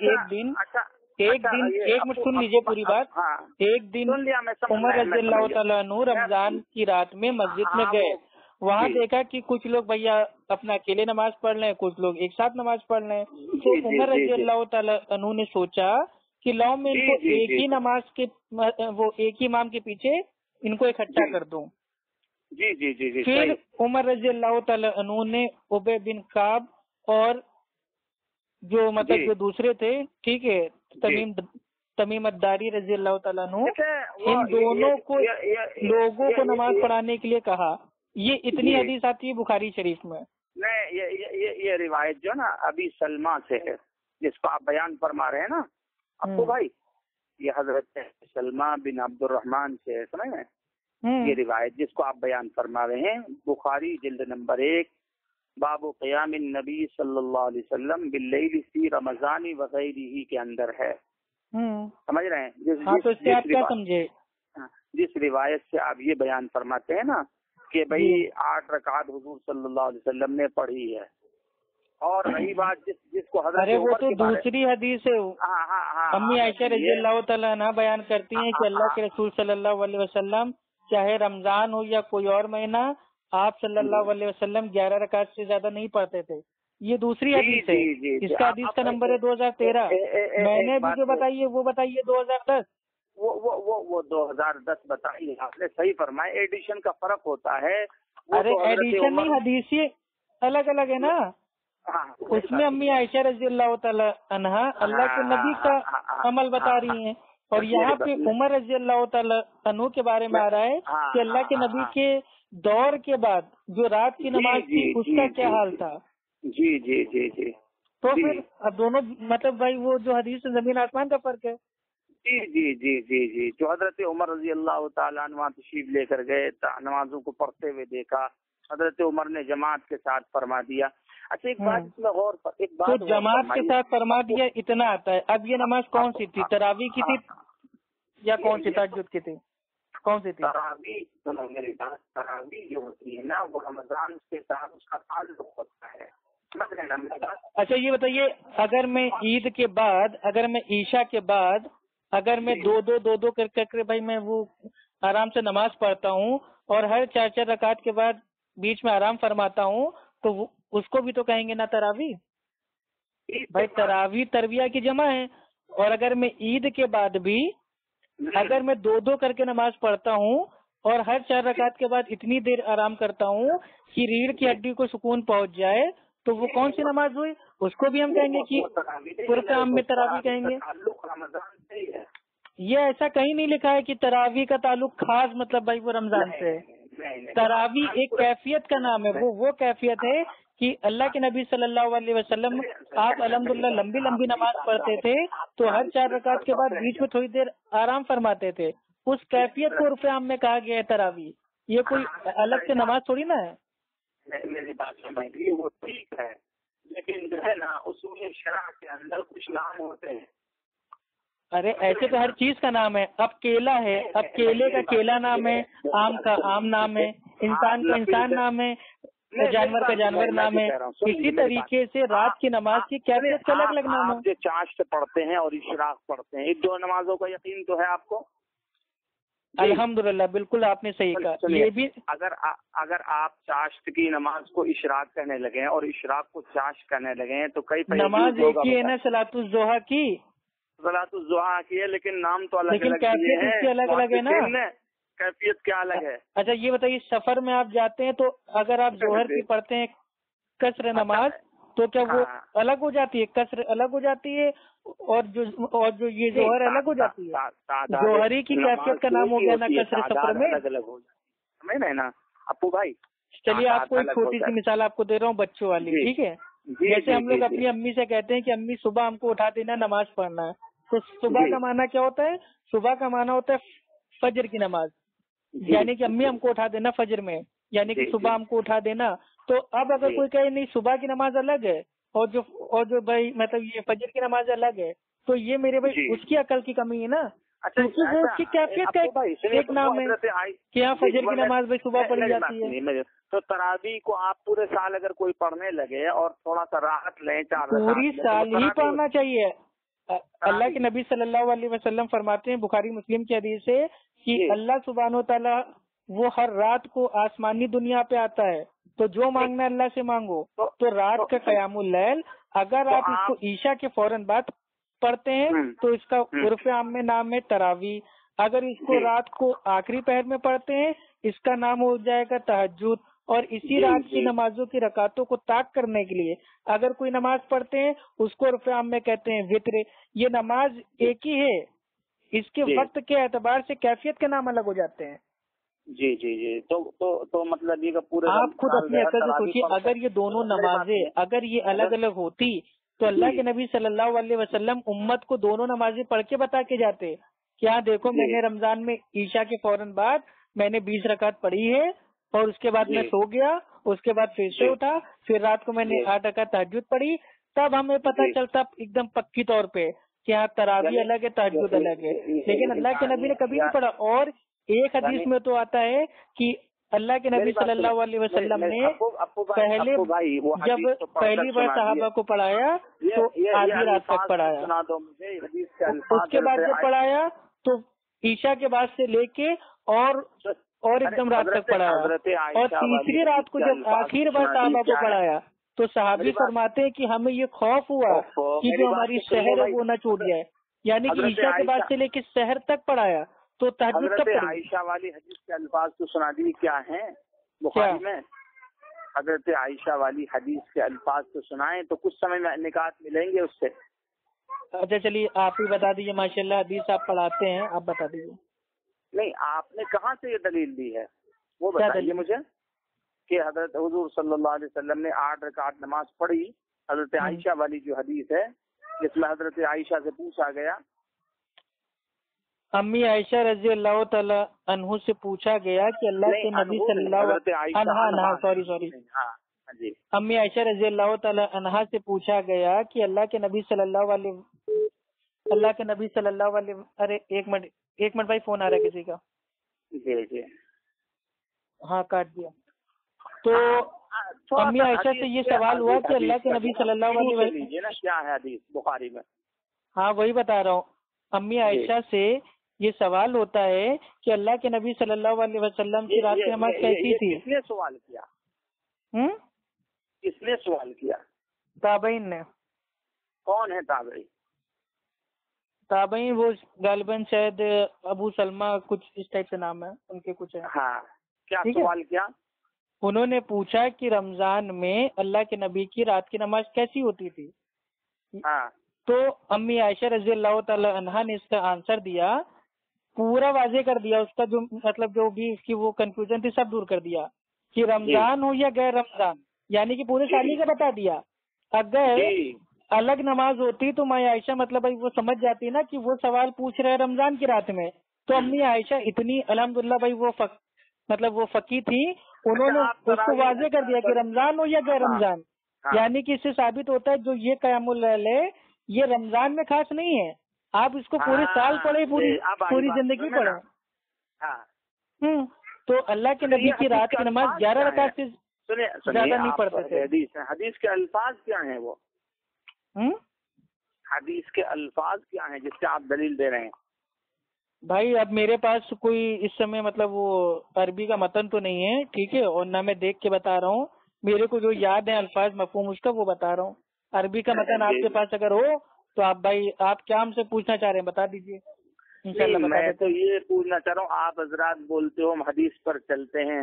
ایک منٹ سن لیجیے پوری بات۔ ایک دن عمر رضی اللہ تعالیٰ عنہ رمضان کی رات میں مسجد میں گئے، وہاں دیکھا کہ کچھ لوگ بھیا اپنا اکیلے نماز پڑھ لیں، کچھ لوگ ایک ساتھ نماز پڑھ لیں، تو عمر رضی اللہ تعالیٰ عنہ نے سوچا کہ لاؤ میں ان کو ایک ہی نماز کے وہ ایک ہی امام کے پیچھے ان کو اکٹھا کر دوں۔ جی پھر عمر رضی اللہ تعالیٰ عنہ نے ابی بن کعب اور جو مطلب جو دوسرے تھے ٹھیک ہے تمیم الداری رضی اللہ تعالیٰ عنہ، ان دونوں کو لوگوں کو نماز پڑھانے کے لیے کہا۔ یہ اتنی حدیث آتی ہے بخاری شریف میں۔ نہیں یہ روایت جو نا ابی سلمہ سے ہے جس کو آپ بیان فرما رہے ہیں نا ابو بھائی، یہ حضرت سلمہ بن عبد الرحمن سے ہے، سمجھ میں یہ روایت جس کو آپ بیان فرما رہے ہیں بخاری جلد نمبر 1 باب قیام النبی صلی اللہ علیہ وسلم باللیل فی رمضان وغیرہ کے اندر ہے، سمجھ رہے ہیں؟ جس روایت سے آپ یہ بیان فرماتے ہیں نا کہ بھئی 8 رکعت حضور صلی اللہ علیہ وسلم نے پڑھی ہے، اور رہی بات جس کو حضرت وہ تو دوسری حدیث ہے، امی عائشہ رضی اللہ تعالیٰ عنہ بیان کرتی ہیں کہ اللہ کے رسول صلی اللہ علیہ وسلم چاہے رمضان ہو یا کوئی اور مہینہ، آپ صلی اللہ علیہ وسلم 11 رکعت سے زیادہ نہیں پڑھتے تھے. یہ دوسری حدیث ہے. اس کا حدیث کا نمبر ہے 2013. میں نے بھی جو بتائی ہے وہ بتائیے 2010. وہ 2010 بتائیے آپ نے، صحیح فرمایا. ایڈیشن کا فرق ہوتا ہے. ارے ایڈیشن نہیں، حدیث الگ الگ ہے نا. اس میں امی عائشہ رضی اللہ تعالی عنہا اللہ کے نبی کا عمل بتا رہی ہیں، اور یہاں پہ عمر رضی اللہ تعالی عنہ کے بارے میں آ رہا ہے کہ اللہ کے نبی کے دور کے بعد جو رات کی نماز تھی اس کا کیا حال تھا. جی جی جی جی. تو پھر اب دونوں مطلب بھائی وہ جو حدیث زمین آسمان کا فرق ہے. جی جی جی جی جی. جو حضرت عمر رضی اللہ تعالیٰ عنہ تشریف لے کر گئے، نمازوں کو پڑھتے ہوئے دیکھا، حضرت عمر نے جماعت کے ساتھ فرما دیا. اچھا ایک بات اس میں غور، ایک بات تو جماعت کے ساتھ فرما دیا اتنا آتا ہے. اب یہ نماز کون سی تھی؟ تراویح کی تھی یا کون سی تہجد کی تھی؟ کون سی تھی؟ تراویح جو ہوتی ہے نا وہ رمضان کے ساتھ اس کا تعلق ہوتا ہے. اچھا یہ بتائیے، اگر میں عید کے بعد، اگر میں عشاء کے بعد، اگر میں دو کر بھائی میں وہ آرام سے نماز پڑھتا ہوں اور ہر 4 رکعت کے بعد بیچ میں آرام فرماتا ہوں تو اس کو بھی تو کہیں گے نا تراویح. بھائی تراویح ترویہ کی جمع ہے. اور اگر میں عید کے بعد بھی اگر میں 2 کر کے نماز پڑھتا ہوں اور ہر 4 رکعت کے بعد اتنی دیر آرام کرتا ہوں کہ ریڑھ کی ہڈی کو سکون پہنچ جائے تو وہ کون سی نماز ہوئی؟ اس کو بھی ہم کہیں گے کہ پورے عام میں تراویح کہیں گے. یہ ایسا کہیں نہیں لکھا ہے کہ تراویح کا تعلق خاص مطلب بھائی وہ رمضان سے. تراویح ایک کیفیت کا نام ہے. وہ کیفیت ہے کہ اللہ کے نبی صلی اللہ علیہ وسلم آپ الحمدللہ لمبی لمبی نماز پڑھتے تھے تو ہر 4 رکعت کے بعد بیچ میں تھوڑی دیر آرام فرماتے تھے. اس کیفیت کو عرف عام میں کہا گیا ہے تراویح. یہ کوئی الگ سے نماز تھوڑی نا ہے. میری بات سمجھیے، وہ ٹھیک ہے لیکن جو ہے نا اصول شرع کے اندر کچھ نام ہوتے ہیں. ارے ایسے تو ہر چیز کا نام ہے. اب کیلا ہے، اب کیلے کا کیلا نام ہے، آم کا آم نام ہے، انسان کا انسان نام ہے، جانور کا جانور نام ہے. اسی طریقے سے رات کی نماز کی کیفیت کا الگ الگ نام ہے. جو چاشت پڑھتے ہیں اور اشراق پڑھتے ہیں، ان 2 نمازوں کا یقین تو ہے آپ کو؟ الحمدللہ بالکل آپ نے صحیح کہا. یہ بھی اگر آپ چاشت کی نماز کو اشراق کہنے لگے اور اشراق کو چاشت کہنے لگے تو کئی نماز ایک ہی ہے نا، صلاۃ الضحیٰ کی. صلاۃ الضحیٰ کی ہے لیکن نام تو الگ لیکن کیفیت اس کی الگ الگ ہے نا. کیفیت کیا الگ ہے؟ اچھا یہ بتائیے، سفر میں آپ جاتے ہیں تو اگر آپ ظہر کی پڑھتے ہیں قصر نماز تو کیا وہ الگ ہو جاتی ہے؟ قصر الگ ہو جاتی ہے اور جو یہ ظہر الگ ہو جاتی ہے. ظہری کی کیفیت کا نام ہو گیا نا قصر سفر میں. سمجھ نا ابو بھائی. چلیے آپ کو ایک چھوٹی سی مثال آپ کو دے رہا ہوں بچوں والی، ٹھیک ہے؟ جیسے ہم لوگ اپنی امی سے کہتے ہیں کہ امی صبح ہم کو اٹھا دینا نماز پڑھنا ہے، تو صبح کا معنی کیا ہوتا ہے؟ صبح کا معنی ہوتا ہے فجر کی نماز. یعنی کہ امی ہم کو اٹھا دینا فجر میں، یعنی کہ صبح ہم کو اٹھا دینا. تو اب اگر کوئی کہے نہیں صبح کی نماز الگ ہے اور جو بھائی مطلب یہ فجر کی نماز الگ ہے، تو یہ میرے بھائی اس کی عقل کی کمی ہے نا. کیونکہ وہ اس کی کیفیت کا ایک نام ہے کہ یہاں فجر کی نماز بھائی صبح پڑھی جاتی ہے. تو تراویح کو آپ پورے سال اگر کوئی پڑھنے لگے اور تھوڑا سا راحت لیں، 4 پوری سال ہی پڑھنا چاہیے. اللہ کے نبی صلی اللہ علیہ وسلم فرماتے ہیں بخاری مسلم کی حدیث سے کہ اللہ سبحانہ و تعالیٰ وہ ہر رات کو آسمانی دنیا پہ آتا ہے، تو جو مانگنا اللہ سے مانگو. تو رات کا قیام اللیل اگر آپ اس کو عشاء کے فوراً بعد پڑھتے ہیں تو اس کا عرف عام میں نام ہے تراویح. اگر اس کو رات کو آخری پہر میں پڑھتے ہیں اس کا نام ہو جائے گا تہجد. اور اسی رات کی نمازوں کی رکعتوں کو طاق کرنے کے لیے اگر کوئی نماز پڑھتے ہیں اس کو عرف عام میں کہتے ہیں وتر. یہ نماز ایک ہی ہے، اس کے وقت کے اعتبار سے کیفیت کے نام الگ ہو جاتے ہیں. جی جی جی. تو مطلب یہ پورے آپ خود اپنی عقل سے سوچیے، اگر یہ دونوں نمازیں اگر یہ الگ الگ ہوتی تو اللہ کے نبی صلی اللہ علیہ وسلم امت کو دونوں نمازیں پڑھ کے بتا کے جاتے کہ ہاں دیکھو میں نے رمضان میں عشاء کے فوراً بعد میں نے 20 رکعت پڑھی ہے اور اس کے بعد میں سو گیا، اس کے بعد پھر سے اٹھا، پھر رات کو میں نے 8 رکعت تہجد پڑھی. تب ہمیں پتہ چلتا ایک دم پکی طور پہ کہ ہاں تراویح الگ ہے تہجد الگ ہے. لیکن اللہ کے نبی نے کبھی نہیں پڑھا. اور ایک حدیث میں تو آتا ہے کہ اللہ کے نبی صلی اللہ علیہ وسلم نے پہلے جب پہلی بار صحابہ کو پڑھایا تو آدھی رات تک پڑھایا. اس کے بعد جب پڑھایا تو عشاء کے بعد سے لے کے اور اور ایک دم رات تک پڑھایا، اور تیسری رات کو جب آخر بار صحابہ کو پڑھایا تو صحابی فرماتے ہیں کہ ہمیں یہ خوف ہوا کہ جو ہماری شہر ہے وہ نہ چھوٹ جائے، یعنی کہ عشاء کے بعد سے لے کے سحر تک پڑھایا. تو تہجد کب پڑھی؟ عائشہ والی حدیث کے الفاظ تو سنا دیجیے کیا ہیں بخاری میں. حضرت عائشہ والی حدیث کے الفاظ تو سنائیں تو کچھ سمجھ میں نکات ملیں گے اس سے. اچھا چلیے آپ ہی بتا دیجیے، ماشاء اللہ حدیث آپ پڑھاتے ہیں، آپ بتا دیجیے. نہیں، آپ نے کہاں سے یہ دلیل دی ہے وہ بتائیے مجھے، کہ حضرت حضور صلی اللہ علیہ وسلم نے 8 رکعت نماز پڑھی. حضرت عائشہ والی جو حدیث ہے جس میں حضرت عائشہ سے پوچھا گیا، امی عائشہ رضی اللہ تعالی عنہ سے پوچھا گیا کہ اللہ کے نبی صلی اللہ امی عائشہ رضی اللہ تعالی عنہ سے پوچھا گیا کہ اللہ کے نبی صلی اللہ علیہ ارے ایک منٹ بھائی، فون آ رہا ہے کسی کا. جی ہاں کاٹ دیا. تو امی عائشہ سے یہ سوال ہوا کہ اللہ کے نبی صلی اللہ علیہ وسلم کیا ہے حدیث بخاری میں. ہاں وہی بتا رہا ہوں. امی عائشہ سے یہ سوال ہوتا ہے کہ اللہ کے نبی صلی اللہ علیہ وسلم کی رات کی نماز کیسی تھی؟ کس نے سوال کیا؟ کس نے سوال کیا؟ تابعین نے. کون ہے تابعین؟ تابعین وہ غالباً شاید ابو سلمہ کچھ اس ٹائپ سے نام ہے ان کے کچھ ہے. ہاں کیا سوال کیا؟ انہوں نے پوچھا کہ رمضان میں اللہ کے نبی کی رات کی نماز کیسی ہوتی تھی. ہاں تو امی عائشہ رضی اللہ تعالی عنہا نے اس کا آنسر دیا، پورا واضح کر دیا، اس کا جو مطلب جو بھی اس کی وہ کنفیوژن تھی سب دور کر دیا کہ رمضان ہو یا غیر رمضان، یعنی کہ پورے سال کا بتا دیا. اگر الگ نماز ہوتی تو ماں عائشہ مطلب وہ سمجھ جاتی نا کہ وہ سوال پوچھ رہے رمضان کی رات میں. تو امی عائشہ اتنی الحمدللہ بھائی وہ مطلب وہ فقی تھی، انہوں نے اس کو واضح کر دیا کہ رمضان ہو یا غیر رمضان. یعنی کہ اس سے ثابت ہوتا ہے جو یہ قیام اللیل ہے یہ رمضان میں خاص نہیں ہے، آپ اس کو پورے سال پڑھے، پوری زندگی پڑھے. تو اللہ کے نبی کی رات کی نماز 11 رکعت سے زیادہ نہیں پڑھتے تھے. حدیث کے الفاظ کیا ہیں وہ؟ حدیث کے الفاظ کیا ہیں جس سے آپ دلیل دے رہے ہیں؟ بھائی اب میرے پاس کوئی اس سمے مطلب وہ عربی کا متن تو نہیں ہے، ٹھیک ہے، اور نہ میں دیکھ کے بتا رہا ہوں، میرے کو جو یاد ہے الفاظ مفہوم اس کا وہ بتا رہا ہوں. عربی کا متن آپ کے پاس اگر ہو تو آپ بھائی آپ کیا ہم سے پوچھنا چاہ رہے ہیں بتا دیجیے. میں تو یہ پوچھنا چاہ رہا ہوں، آپ حضرات بولتے ہو ہم حدیث پر چلتے ہیں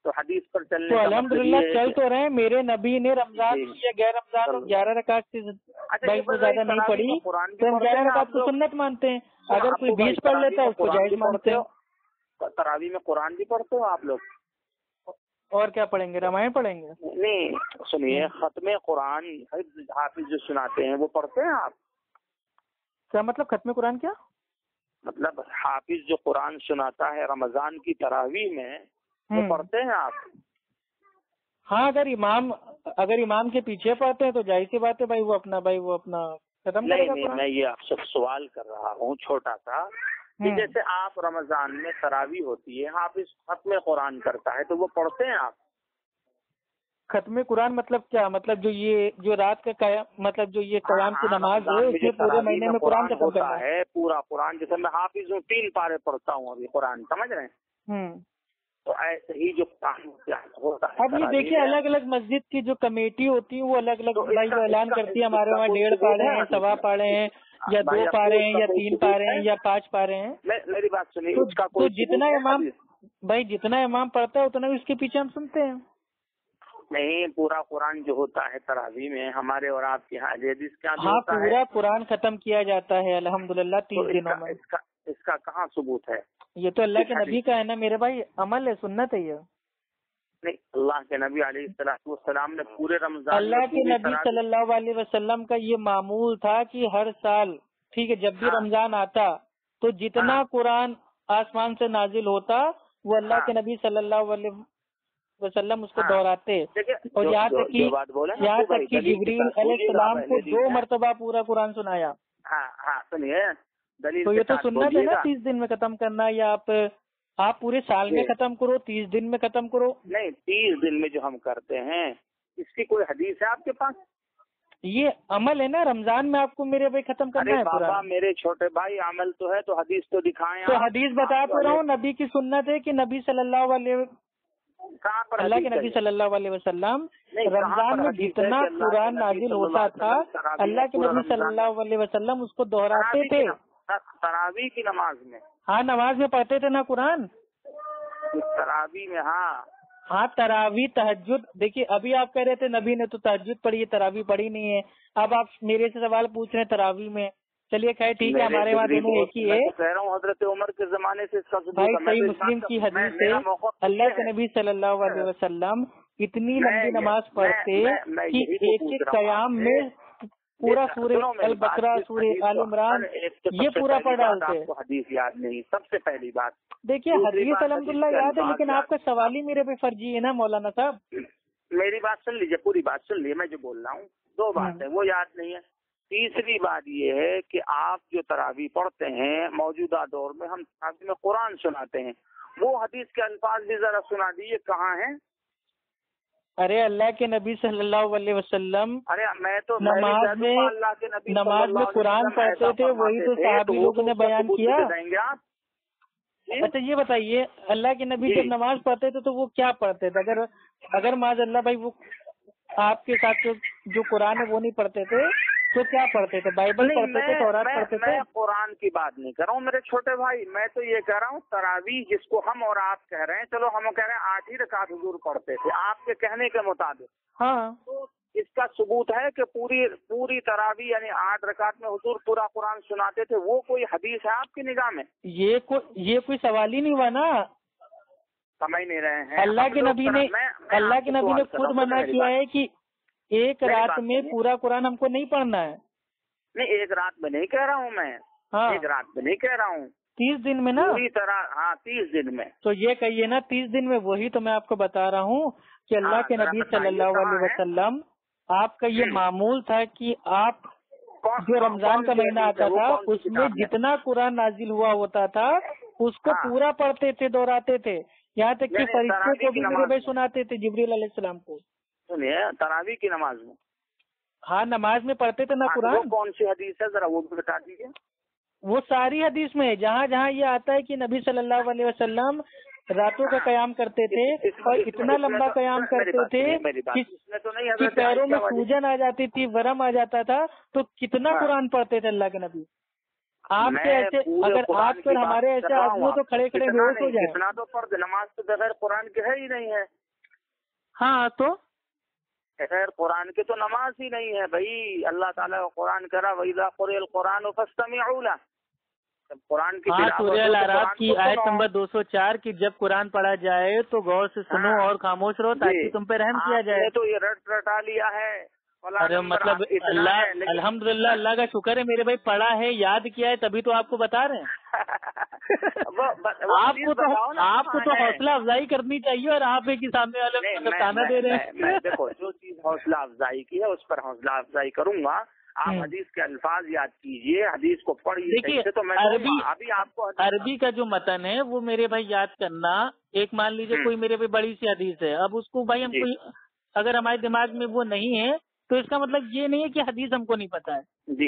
تو حدیث پر چلنے تو الحمدللہ چل تو رہے ہیں. میرے نبی نے رمضان یا غیر رمضان 11 رکعت سے بھائی وہ زیادہ نہیں پڑھی تو ہم 11 رکعت کو سنت مانتے ہیں، اگر کوئی 20 پڑھ لیتا ہے اس کو جائز مانتے ہیں. تراویح میں قرآن بھی پڑھتے ہو آپ لوگ؟ اور کیا پڑھیں گے، رامائن پڑھیں گے؟ نہیں سنیے، ختم قرآن حافظ جو سناتے ہیں وہ پڑھتے ہیں آپ؟ کیا مطلب ختم قرآن؟ کیا مطلب حافظ جو قرآن سناتا ہے رمضان کی تراویح میں وہ پڑھتے ہیں آپ؟ ہاں اگر امام کے پیچھے پڑھتے ہیں تو ظاہر سی بات ہے بھائی وہ اپنا ختم کرے گا. نہیں میں یہ آپ سے سوال کر رہا ہوں چھوٹا سا، کہ جیسے آپ رمضان میں تراویح ہوتی ہے، حافظ ختم قرآن کرتا ہے تو وہ پڑھتے ہیں آپ؟ ختم قرآن مطلب کیا؟ مطلب جو رات کا قیام، مطلب جو یہ قیام کی نماز ہے اس میں پورے مہینے میں قرآن ختم کرنا ہے. پورا قرآن، جیسے میں حافظ ہوں 3 پارے پڑھتا ہوں ابھی قرآن، سمجھ رہے ہیں؟ تو ایسے ہی جو قرآن ہوتا ہے. اب یہ دیکھیے الگ الگ مسجد کی جو کمیٹی ہوتی ہے وہ الگ الگ بھائی وہ اعلان کرتی ہے ہمارے وہاں 1.5 پارے ہیں، 1.25 پارے ہیں، یا 2 پارے ہیں، یا 3 پارے ہیں، یا 5 پارے ہیں. میری بات سنیے، تو جتنا امام پڑھتا ہے اتنا اس کے پیچھے ہم سنتے ہیں. نہیں، پورا قرآن جو ہوتا ہے تراویح میں ہمارے اور آپ کے یہاں حدیث کیا ہوتا ہے؟ ہاں پورا قرآن ختم کیا جاتا ہے الحمدللہ 30 دنوں میں. اس کا کہاں ثبوت ہے؟ یہ تو اللہ کے نبی کا ہے نا میرے بھائی، عمل ہے، سنت ہے یہ. نہیں، اللہ کے نبی علیہ السلام نے پورے رمضان، اللہ کے نبی صلی اللہ علیہ وسلم کا یہ معمول تھا کہ ہر سال ٹھیک ہے جب بھی رمضان آتا تو جتنا قرآن آسمان سے نازل ہوتا وہ اللہ کے نبی صلی اللہ علیہ وسلم اس کو دہراتے، اور یہاں تک کہ جبریل علیہ السلام کو 2 مرتبہ پورا قرآن سنایا. ہاں سنیے، تو یہ تو سنت ہے نا 30 دن میں ختم کرنا، یا آپ پورے سال میں ختم کرو، 30 دن میں ختم کرو. نہیں، 30 دن میں جو ہم کرتے ہیں اس کی کوئی حدیث ہے آپ کے پاس؟ یہ عمل ہے نا، رمضان میں آپ کو میرے بھائی ختم کرنا ہے بابا میرے چھوٹے بھائی، عمل تو ہے تو حدیث تو دکھائیں. تو حدیث بتا تو رہا ہوں، نبی کی سنت ہے کہ نبی صلی اللہ علیہ اللہ کے نبی صلی اللہ علیہ وسلم رمضان میں جتنا قرآن نازل ہوتا تھا اللہ کے نبی صلی اللہ علیہ وسلم اس کو دہراتے تھے. تراویح کی نماز میں، ہاں نماز میں پڑھتے تھے نا قرآن. تراویح میں ہاں تراویح تہجد. دیکھیے ابھی آپ کہہ رہے تھے نبی نے تو تہجد پڑھی ہے، تراویح پڑھی نہیں ہے. اب آپ میرے سے سوال پوچھ رہے ہیں تراویح میں. چلیے خیر ٹھیک ہے، ہمارے وہاں دونوں ایک ہی ہے. کہہ رہا ہوں حضرت عمر کے زمانے سے بھائی صحیح مسلم کی حدیث ہے، اللہ کے نبی صلی اللہ علیہ وسلم اتنی لمبی نماز پڑھتے کہ ایک ایک قیام میں پورا سورہ البقرہ، سورہ آل عمران یہ پورا پڑھ ڈالتے. حدیث یاد نہیں سب سے پہلی بات. دیکھیے حدیث الحمدللہ یاد ہے، لیکن آپ کا سوال ہی میرے پہ فرضی ہے نا مولانا صاحب. میری بات سن لیجیے، پوری بات سن لیجیے، میں جو بول رہا ہوں 2 بات ہے وہ یاد نہیں ہے. تیسری بات یہ ہے کہ آپ جو تراویح پڑھتے ہیں موجودہ دور میں، ہم تراویح میں قرآن سناتے ہیں، وہ حدیث کے الفاظ بھی ذرا سنا دیجیے کہاں ہیں. ارے اللہ کے نبی صلی اللہ علیہ وسلم ارے میں تو نماز میں قرآن پڑھتے تھے، وہی تو صحابی لوگوں نے بیان کیا. اچھا یہ بتائیے اللہ کے نبی جب نماز پڑھتے تھے تو وہ کیا پڑھتے تھے؟ اگر معاذ اللہ بھائی وہ آپ کے ساتھ جو قرآن ہے وہ نہیں پڑھتے تھے تو کیا پڑھتے تھے؟ بائبل پڑھتے تھے، تورات پڑھتے تھے؟ میں قرآن کی بات نہیں کر رہا ہوں میرے چھوٹے بھائی، میں تو یہ کہہ رہا ہوں تراویح جس کو ہم اور آپ کہہ رہے ہیں، چلو ہم کہہ رہے ہیں 8 ہی رکعت حضور پڑھتے تھے آپ کے کہنے کے مطابق. ہاں تو اس کا ثبوت ہے کہ پوری تراویح یعنی 8 رکعت میں حضور پورا قرآن سناتے تھے، وہ کوئی حدیث ہے آپ کی نگاہ میں؟ یہ کوئی سوال ہی نہیں ہوا نا. سمجھ نہیں رہے ہیں. اللہ کے نبی نے خود منع کیا ہے کہ ایک رات میں پورا قرآن ہم کو نہیں پڑھنا ہے. نہیں ایک رات میں نہیں کہہ رہا ہوں میں، ایک رات میں نہیں کہہ رہا ہوں، 30 دن میں نا پوری طرح. 30 دن میں. تو یہ کہیے نا 30 دن میں. وہی تو میں آپ کو بتا رہا ہوں کہ اللہ کے نبی صلی اللہ علیہ وسلم آپ کا یہ معمول تھا کہ آپ جو رمضان کا مہینہ آتا تھا اس میں جتنا قرآن نازل ہوا ہوتا تھا اس کو پورا پڑھتے تھے، دہراتے تھے، یہاں تک کہ فرشتوں کو بھی میرے بھائی سناتے تھے، جبریل علیہ السلام کو. سنیے تراویح کی نماز میں ہاں نماز میں پڑھتے تھے نا قرآن. کون سی حدیث ہے ذرا وہ بھی بتا دیجیے. وہ ساری حدیث میں جہاں جہاں یہ آتا ہے کہ نبی صلی اللہ علیہ وسلم راتوں کا قیام کرتے تھے اور اتنا لمبا قیام کرتے تھے کہ پیروں میں سوجن آ جاتی تھی، ورم آ جاتا تھا. تو کتنا قرآن پڑھتے تھے اللہ کے نبی. آپ کے ایسے اگر آپ کے ہمارے ایسے آدمی تو کھڑے کھڑے بے ہوش ہو جائے. اتنا تو فرض نماز تو بغیر قرآن کے ہے ہی نہیں ہے. ہاں تو بغیر قرآن کے تو نماز ہی نہیں ہے بھائی. اللہ تعالیٰ قرآن کرا وَإِذَا قُرِئَ الْقُرْآنُ فَاسْتَمِعُوا لَهُ. قرآن کی سورہ الاعراف کی آیت نمبر 204 کی جب قرآن پڑھا جائے تو غور سے سنو اور خاموش رہو تاکہ تم پہ رحم کیا جائے. تو یہ رٹا لیا ہے. ارے مطلب اللہ الحمدللہ اللہ کا شکر ہے میرے بھائی، پڑھا ہے یاد کیا ہے تبھی تو آپ کو بتا رہے ہیں. آپ کو تو حوصلہ افزائی کرنی چاہیے اور آپ ایک سامنے والے تانا دے رہے ہیں. دیکھو جو چیز حوصلہ افزائی کی ہے اس پر حوصلہ افزائی کروں گا. آپ حدیث کے الفاظ یاد کیجئے، حدیث کو پڑھیے. دیکھیے تو میں ابھی آپ کو عربی کا جو متن ہے وہ میرے بھائی یاد کرنا. ایک مان لیجیے کوئی میرے بھائی بڑی سی حدیث ہے، اب اس کو بھائی ہم کو اگر ہمارے دماغ میں وہ نہیں ہے تو اس کا مطلب یہ نہیں ہے کہ حدیث ہم کو نہیں پتا ہے.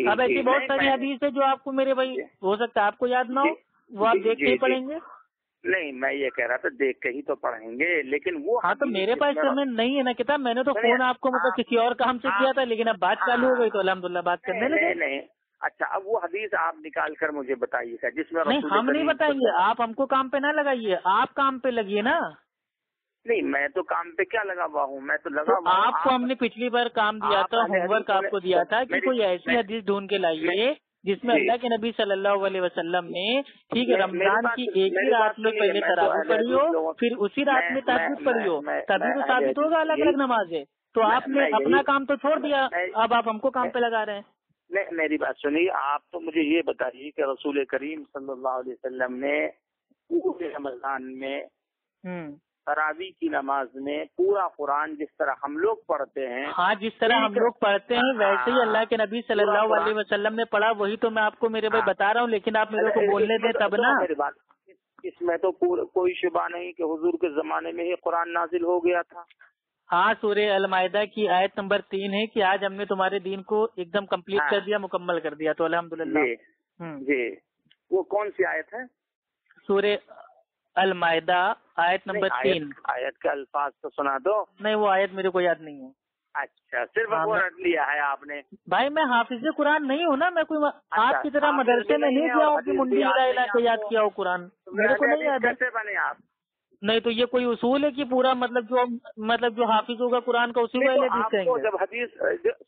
اب ایسی بہت ساری حدیث ہے جو آپ کو میرے بھائی ہو سکتا ہے آپ کو یاد نہ ہو، وہ آپ دیکھ کے پڑھیں گے. نہیں میں یہ کہہ رہا تھا دیکھ کے ہی تو پڑھیں گے، لیکن وہ تو میرے پاس میں نہیں ہے نا کتاب. میں نے تو فون آپ کو مطلب کسی اور کام سے کیا تھا، لیکن اب بات چالو ہو گئی تو الحمدللہ بات کرنے لگے. نہیں اچھا اب وہ حدیث آپ نکال کر مجھے بتائیے گا جس میں نہیں ہم نہیں بتائیں گے. آپ ہم کو کام پہ نہ لگائیے، آپ کام پہ لگیے نا. نہیں میں تو کام پہ کیا لگا ہوا ہوں، میں تو لگا ہوا. آپ کو ہم نے پچھلی بار کام دیا تھا، ہوم ورک آپ کو دیا تھا کہ کوئی ایسی حدیث ڈھونڈ کے لائیے جس میں اللہ کے نبی صلی اللہ علیہ وسلم نے ٹھیک ہے رمضان کی ایک ہی رات میں پہلے تراویح پڑھی ہو، پھر اسی رات میں تہجد پڑھی ہو، تبھی تو ثابت ہوگا الگ الگ نماز ہے. تو آپ نے اپنا کام تو چھوڑ دیا، اب آپ ہم کو کام پہ لگا رہے ہیں. نہیں میری بات سنیے، آپ تو مجھے یہ بتائیے کہ رسول کریم صلی اللہ علیہ وسلم نے پورے رمضان میں تراویح کی نماز میں پورا قرآن جس طرح ہم لوگ پڑھتے ہیں، ہاں جس طرح ہم لوگ پڑھتے ہیں ویسے ہی اللہ کے نبی صلی اللہ علیہ وسلم نے پڑھا. وہی تو میں آپ کو میرے بھائی بتا رہا ہوں، لیکن آپ میرے کو بولنے دیں تب نا. میری بات اس میں تو کوئی شبہ نہیں کہ حضور کے زمانے میں ہی قرآن نازل ہو گیا تھا. ہاں سورہ المائدہ کی آیت نمبر 3 ہے کہ آج ہم نے تمہارے دین کو ایک دم کمپلیٹ کر دیا، مکمل کر دیا، تو الحمدللہ۔ جی وہ کون سی آیت ہے؟ سورہ المائدہ آیت نمبر 3۔ آیت کے الفاظ تو سنا دو۔ نہیں وہ آیت میرے کو یاد نہیں ہے۔ اچھا صرف وہ رٹ لیا ہے آپ نے؟ بھائی میں حافظ قرآن نہیں ہوں نا، میں کوئی آپ کی طرح مدرسے میں نہیں گیا ہوں کہ منڈی علا کے یاد کیا ہو قرآن، میرے کو نہیں یاد ہے۔ کیسے بنے آپ؟ نہیں تو یہ کوئی اصول ہے کہ پورا مطلب جو حافظ ہوگا قرآن کا اسی کو حدیث کہیں گے؟ جب حدیث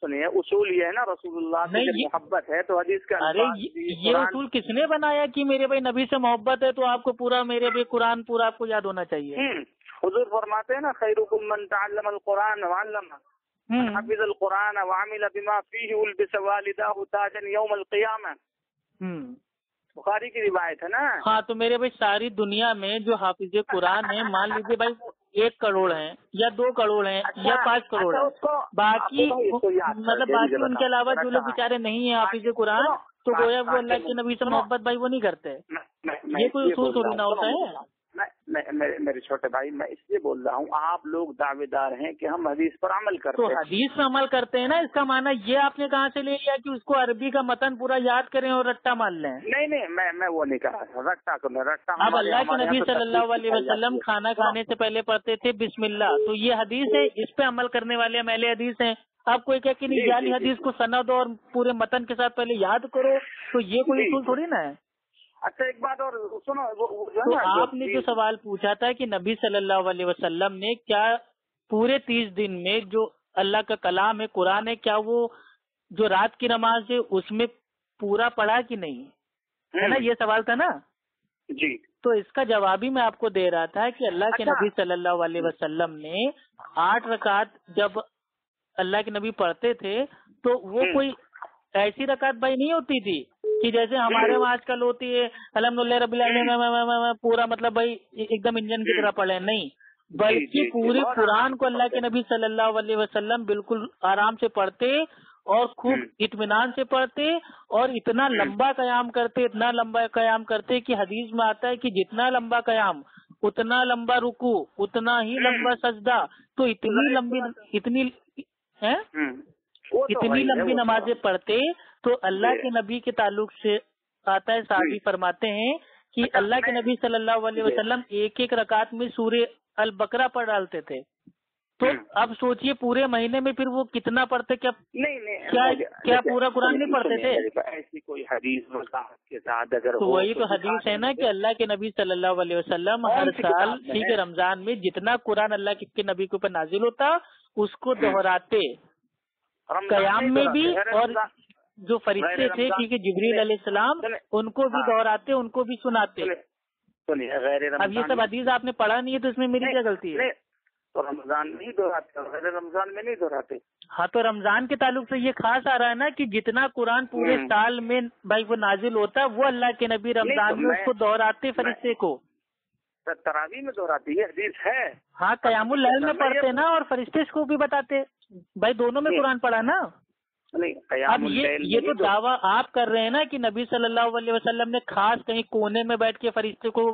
سنیے اصول یہ ہے نا رسول اللہ سے محبت ہے تو حدیث کا ارے یہ اصول کس نے بنایا کہ میرے بھائی نبی سے محبت ہے تو آپ کو پورا میرے بھائی قرآن پورا آپ کو یاد ہونا چاہیے؟ حضور فرماتے ہیں نا خیرکم من تعلم القرآن وعلمہ من حفظ القرآن وعمل بما فیہ البس والدہ تاجا یوم القیامہ، بخاری کی روایت ہے نا۔ ہاں تو میرے بھائی ساری دنیا میں جو حافظ قرآن ہیں مان لیجیے بھائی 1 کروڑ ہیں یا 2 کروڑ ہیں یا 5 کروڑ ہیں، باقی مطلب باقی ان کے علاوہ جو لوگ بیچارے نہیں ہیں حافظ قرآن تو گویا وہ اللہ کے نبی سے محبت بھائی وہ نہیں کرتے، یہ کوئی اصول تھوڑی نہ ہوتا ہے۔ میرے چھوٹے بھائی میں اس لیے بول رہا ہوں آپ لوگ دعوے دار ہیں کہ ہم حدیث پر عمل کرتے ہیں، تو حدیث پر عمل کرتے ہیں نا، اس کا معنی یہ آپ نے کہاں سے لے لیا کہ اس کو عربی کا متن پورا یاد کریں اور رٹا مان لیں؟ نہیں میں وہ نہیں کہا رٹا کرنا رٹا۔ اب اللہ کے نبی صلی اللہ علیہ وسلم کھانا کھانے سے پہلے پڑھتے تھے بسم اللہ، تو یہ حدیث ہے، اس پہ عمل کرنے والے ہم اہل حدیث ہیں۔ آپ کوئی کہ نہیں جعلی حدیث کو سند اور پورے متن کے ساتھ پہلے یاد کرو، تو یہ کوئی اصول تھوڑی نا ہے۔ اچھا ایک بات اور سنو، تو آپ نے جو سوال پوچھا تھا کہ نبی صلی اللہ علیہ وسلم نے کیا پورے 30 دن میں جو اللہ کا کلام ہے قرآن ہے کیا وہ جو رات کی نماز ہے اس میں پورا پڑھا کہ نہیں ہے نا، یہ سوال تھا نا جی۔ تو اس کا جواب ہی میں آپ کو دے رہا تھا کہ اللہ کے نبی صلی اللہ علیہ وسلم نے 8 رکعت جب اللہ کے نبی پڑھتے تھے تو وہ کوئی ایسی رکعت بھائی نہیں ہوتی تھی کہ جیسے ہمارے وہاں آج کل ہوتی ہے الحمدللہ رب العالمین پورا مطلب بھائی ایک دم انجن کی طرح پڑھے، نہیں بلکہ پورے قرآن کو اللہ کے نبی صلی اللہ علیہ وسلم بالکل آرام سے پڑھتے اور خوب اطمینان سے پڑھتے اور اتنا لمبا قیام کرتے کہ حدیث میں آتا ہے کہ جتنا لمبا قیام اتنا لمبا رکوع اتنا ہی لمبا سجدہ، تو اتنی لمبی نمازیں پڑھتے تو اللہ کے نبی کے تعلق سے آتا ہے، صحابی فرماتے ہیں کہ اللہ کے نبی صلی اللہ علیہ وسلم ایک رکعت میں سورہ البقرہ پڑھ ڈالتے تھے، تو اب سوچئے پورے مہینے میں پھر وہ کتنا پڑھتے، کیا پورا قرآن نہیں پڑھتے تھے؟ ایسی کوئی حدیث کے ساتھ اگر تو وہی تو حدیث ہے نا کہ اللہ کے نبی صلی اللہ علیہ وسلم ہر سال ٹھیک ہے رمضان میں جتنا قرآن اللہ کے نبی کے اوپر نازل ہوتا اس کو دہراتے، قیام میں بھی، اور جو فرشتے تھے ٹھیک ہے جبریل علیہ السلام ان کو بھی دہراتے ان کو بھی سناتے۔ اب یہ سب حدیث آپ نے پڑھا نہیں ہے تو اس میں میری کیا غلطی ہے؟ تو رمضان نہیں دہراتے، غیر رمضان میں نہیں دہراتے۔ ہاں تو رمضان کے تعلق سے یہ خاص آ رہا ہے نا کہ جتنا قرآن پورے سال میں بھائی وہ نازل ہوتا وہ اللہ کے نبی رمضان میں اس کو دہراتے فرشتے کو، تراویح میں دہراتی ہے حدیث ہے۔ ہاں قیام اللیل میں پڑھتے نا اور فرشتے کو بھی بتاتے، بھائی دونوں میں قرآن پڑھا نا۔ اب یہ تو دعویٰ آپ کر رہے ہیں نا کہ نبی صلی اللہ علیہ وسلم نے خاص کہیں کونے میں بیٹھ کے فرشتے کو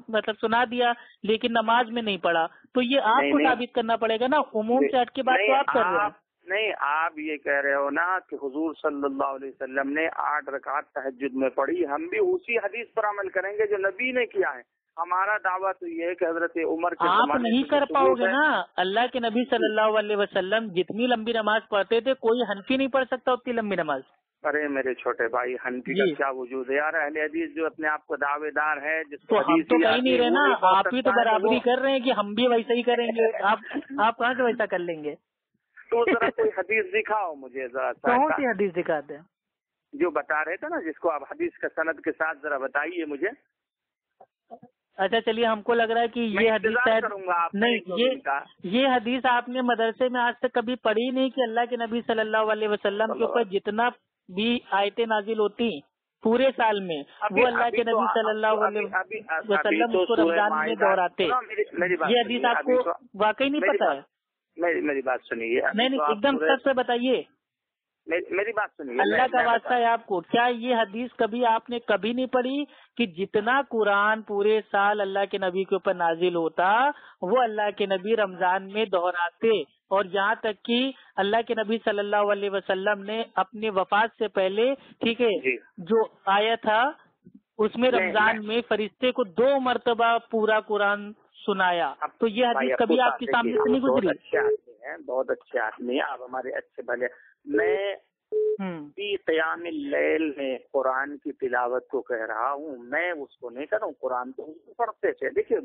مطلب سنا دیا لیکن نماز میں نہیں پڑھا، تو یہ آپ کو ثابت کرنا پڑے گا نا، عموم سے ہٹ کے بات تو آپ کر رہے ہیں۔ نہیں آپ یہ کہہ رہے ہو نا کہ حضور صلی اللہ علیہ وسلم نے 8 رکعت تہجد میں پڑھی، ہم بھی اسی حدیث پر عمل کریں گے جو نبی نے کیا ہے۔ ہمارا دعویٰ تو یہ ہے کہ حضرت عمر کے آپ نہیں کر پاؤ گے نا، اللہ کے نبی صلی اللہ علیہ وسلم جتنی لمبی نماز پڑھتے تھے کوئی حنفی نہیں پڑھ سکتا اتنی لمبی نماز۔ ارے میرے چھوٹے بھائی حنفی کا کیا وجود ہے یار، اہل حدیث جو اپنے آپ کو دعوے دار ہے جس کو ہم تو کہیں نہیں رہے نا، آپ ہی تو برابری کر رہے ہیں کہ ہم بھی ویسا ہی کریں گے، آپ کہاں سے ویسا کر لیں گے؟ تو ذرا کوئی حدیث دکھاؤ مجھے ذرا، کون سی حدیث دکھاتے ہیں جو بتا رہے تھے نا، جس کو آپ حدیث کا سند کے ساتھ ذرا بتائیے مجھے۔ اچھا چلیے ہم کو لگ رہا ہے کہ یہ حدیث نہیں، یہ حدیث آپ نے مدرسے میں آج تک کبھی پڑھی نہیں کہ اللہ کے نبی صلی اللہ علیہ وسلم کے اوپر جتنا بھی آیتیں نازل ہوتی پورے سال میں وہ اللہ کے نبی صلی اللہ علیہ وسلم اس کو رمضان میں دہراتے، یہ حدیث آپ کو واقعی نہیں پتا ہے؟ میری بات سنیے، نہیں ایک دم سچ سے بتائیے۔ میری بات سنیے، اللہ کا واسطہ ہے آپ کو، کیا یہ حدیث کبھی آپ نے کبھی نہیں پڑھی کہ جتنا قرآن پورے سال اللہ کے نبی کے اوپر نازل ہوتا وہ اللہ کے نبی رمضان میں دہراتے، اور یہاں تک کہ اللہ کے نبی صلی اللہ علیہ وسلم نے اپنی وفات سے پہلے ٹھیک ہے جو آیا تھا اس میں رمضان میں فرشتے کو 2 مرتبہ پورا قرآن سنایا، تو یہ حدیث کبھی آپ کے سامنے سے نہیں گزری؟ بہت اچھے آدمی ہیں آپ، ہمارے اچھے بھلے. میں قیام اللیل میں قرآن کی تلاوت کو کہہ رہا ہوں، میں اس کو نہیں کر رہا ہوں، قرآن تو پڑھتے تھے. دیکھیے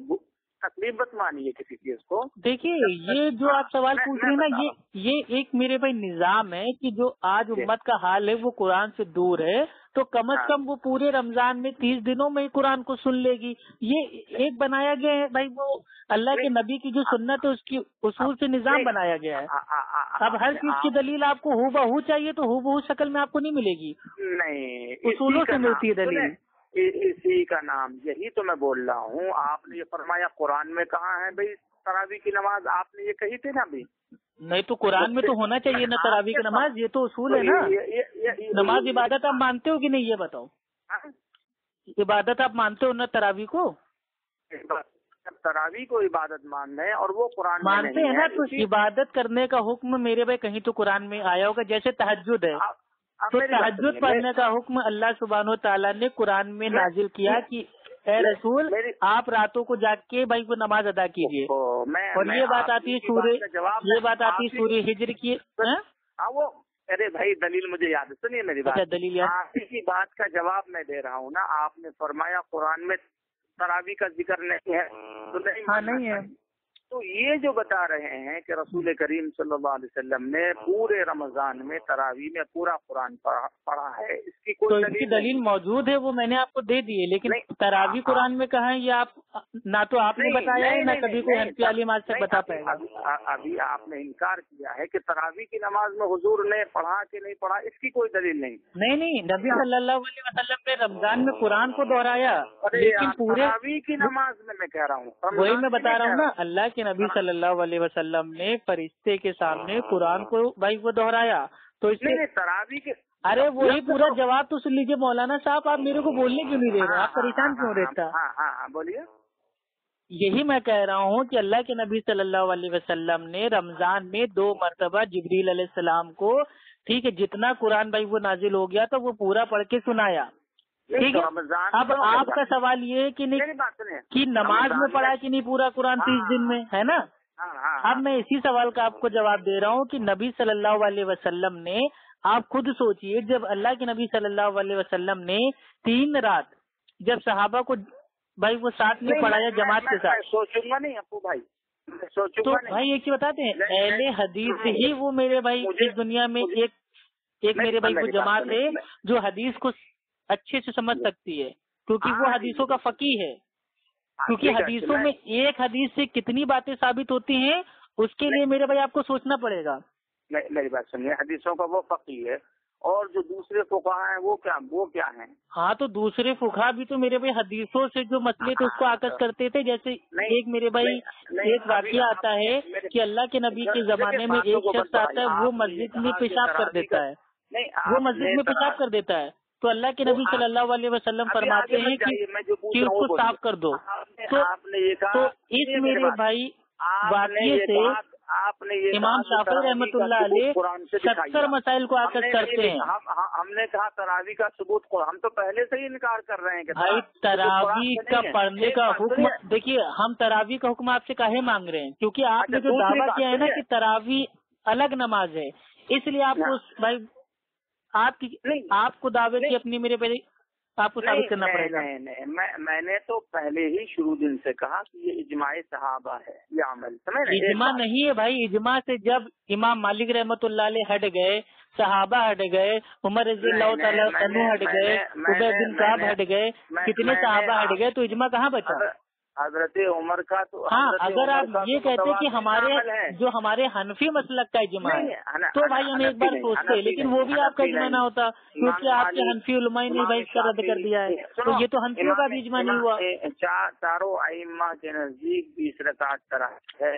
تکلیف مت مانیے کسی چیز کو. دیکھیے یہ جو آپ سوال پوچھ رہے ہیں نا، یہ ایک میرے بھائی نظام ہے کہ جو آج امت کا حال ہے وہ قرآن سے دور ہے، تو کم از کم وہ پورے رمضان میں 30 دنوں میں ہی قرآن کو سن لے گی. یہ ایک بنایا گیا ہے بھائی، وہ اللہ کے نبی کی جو سنت ہے اس کی اصول سے نظام بنایا گیا ہے. اب ہر چیز کی دلیل آپ کو ہو بہو چاہیے تو ہو بہو شکل میں آپ کو نہیں ملے گی، نہیں اصولوں سے ملتی ہے دلیل. اسی کا نام، یہی تو میں بول رہا ہوں. آپ نے یہ فرمایا قرآن میں کہاں ہے بھائی تراویح کی نماز؟ آپ نے یہ کہی تھی نا ابھی. نہیں تو قرآن میں تو ہونا چاہیے نا تراویح کی نماز، یہ تو اصول ہے نا. نماز عبادت آپ مانتے ہو کہ نہیں یہ بتاؤ؟ عبادت آپ مانتے ہو نا تراویح کو؟ تراویح کو عبادت ماننا ہے اور وہ قرآن مانتے ہیں نا، تو عبادت کرنے کا حکم میرے بھائی کہیں تو قرآن میں آیا ہوگا. جیسے تہجد ہے تو تہجد پڑھنے کا حکم اللہ سبحانہ و تعالیٰ نے قرآن میں نازل کیا کہ اے رسول آپ راتوں کو جاگ کے بھائی وہ نماز ادا کیجیے. اور یہ بات آتی ہے سورہ ہجر کی. وہ ارے بھائی دلیل مجھے یاد ہے، سنیے میری بات. دلیل آپ کی بات کا جواب میں دے رہا ہوں نا. آپ نے فرمایا قرآن میں تراویح کا ذکر نہیں ہے تو نہیں ہے. تو یہ جو بتا رہے ہیں کہ رسول کریم صلی اللہ علیہ وسلم نے پورے رمضان میں تراویح میں پورا قرآن پڑھا ہے، اس کی کوئی دلیل موجود ہے، وہ میں نے آپ کو دے دی ہے. لیکن تراویح قرآن میں کہاں ہے یہ آپ نہ تو آپ نے بتایا ہے نہ کبھی کوئی حنفی عالم آج تک بتا پائے گا. ابھی آپ نے انکار کیا ہے کہ تراویح کی نماز میں حضور نے پڑھا کہ نہیں پڑھا، اس کی کوئی دلیل نہیں. نہیں نبی صلی اللہ علیہ وسلم نے رمضان میں قرآن کو دہرایا، لیکن پورے تراویح کی نماز میں کہہ رہا ہوں، وہی میں بتا رہا ہوں نا. اللہ کے نبی صلی اللہ علیہ وسلم نے فرشتے کے سامنے قرآن کو بھائی وہ دہرایا، تو اس نے تراویح کے ارے وہی پورا جواب تو سن لیجیے مولانا صاحب. آپ میرے کو بولنے کیوں نہیں دے رہے؟ آپ پریشان کیوں رہتا؟ ہاں بولیے. یہی میں کہہ رہا ہوں کہ اللہ کے نبی صلی اللہ علیہ وسلم نے رمضان میں 2 مرتبہ جبریل علیہ السلام کو ٹھیک ہے جتنا قرآن بھائی وہ نازل ہو گیا تو وہ پورا پڑھ کے سنایا. ٹھیک ہے. اب آپ کا سوال یہ ہے کہ نہیں کہ نماز میں پڑھا کہ نہیں پورا قرآن 30 دن میں، ہے نا. اب میں اسی سوال کا آپ کو جواب دے رہا ہوں کہ نبی صلی اللہ علیہ وسلم نے، آپ خود سوچئے جب اللہ کے نبی صلی اللہ علیہ وسلم نے 3 رات جب صحابہ کو بھائی وہ ساتھ میں پڑھایا جماعت کے ساتھ، سوچوں گا نہیں ابو بھائی، تو بھائی ایک چیز بتاتے ہیں اہل حدیث ہی وہ میرے بھائی اس دنیا میں ایک میرے بھائی وہ جماعت ہے جو حدیث کو اچھے سے سمجھ سکتی ہے، کیونکہ وہ حدیثوں کا فقیہ ہے. کیونکہ حدیثوں میں ایک حدیث سے کتنی باتیں ثابت ہوتی ہیں اس کے لیے میرے بھائی آپ کو سوچنا پڑے گا. میری بات سنیے، حدیثوں کا وہ فقیہ ہے اور جو دوسرے فقہا ہیں وہ کیا ہیں؟ ہاں تو دوسرے فقہا بھی تو میرے بھائی حدیثوں سے جو مسئلے تھے اس کو آکس کرتے تھے. جیسے ایک میرے بھائی ایک واقعہ آتا ہے کہ اللہ کے نبی کے زمانے میں ایک شخص آتا ہے وہ مسجد میں پیشاب کر دیتا ہے، تو اللہ کے نبی صلی اللہ علیہ وسلم فرماتے ہیں کہ اس کو صاف کر دو. تو اس میرے بھائی واقعے سے امام شافعی رحمۃ اللہ علیہ 70 مسائل کو آکس کرتے ہیں. ہم نے کہا تراویح کا ثبوت کو ہم تو پہلے سے ہی انکار کر رہے ہیں کہ بھائی تراویح کا پڑھنے کا حکم، دیکھیے ہم تراویح کا حکم آپ سے کاہے مانگ رہے ہیں؟ کیونکہ آپ نے جو دعویٰ کیا ہے نا کہ تراویح الگ نماز ہے، اس لیے آپ کو بھائی آپ کو دعوے کی اپنی میرے پہلے آپ کو ثابت کرنا پڑے گا. میں نے تو پہلے ہی شروع دن سے کہا کہ یہ اجماع صحابہ ہے، یہ عمل اجماع نہیں ہے بھائی. اجماع سے جب امام مالک رحمۃ اللہ علیہ ہٹ گئے، صحابہ ہٹ گئے، عمر رضی اللہ تعالیٰ عنہ ہٹ گئے، عبید بن کعب ہٹ گئے، کتنے صحابہ ہٹ گئے، تو اجماع کہاں بچا؟ حضرت عمر کا تو ہاں اگر آپ یہ کہتے کہ ہمارے حنفی مسلک کا اجماع ہے تو بھائی ہم ایک بار سوچتے، لیکن وہ بھی آپ کا اجماع نہ ہوتا کیونکہ آپ کے حنفی علماء نے بھائی اس کا رد کر دیا ہے، تو یہ تو حنفیوں کا بھی اجماع نہیں ہوا. چاروں ائمہ کے نزدیک 20 رکعت تراویح ہے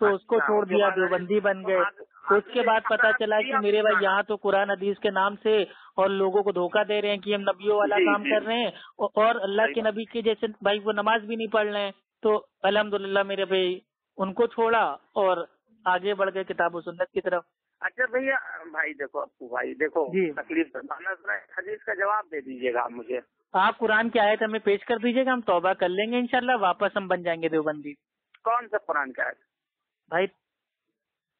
تو اس کو چھوڑ دیا، دیوبندی بن گئے. تو اس کے بعد پتا چلا کہ میرے بھائی یہاں تو قرآن حدیث کے نام سے اور لوگوں کو دھوکہ دے رہے ہیں کہ ہم نبیوں والا کام کر رہے ہیں اور اللہ کے نبی کے جیسے بھائی وہ نماز بھی نہیں پڑھ رہے ہیں. تو الحمدللہ میرے بھائی ان کو چھوڑا اور آگے بڑھ گئے کتاب و سنت کی طرف. اچھا بھیا بھائی دیکھو ابو بھائی دیکھو تکلیف حدیث کا جواب دے دیجیے گا آپ مجھے. آپ قرآن کی آیت ہمیں پیش کر دیجیے گا، ہم توبہ کر لیں گے انشاءاللہ، واپس ہم بن جائیں گے دیوبندی. کون سا قرآن کا آیت؟ بھائی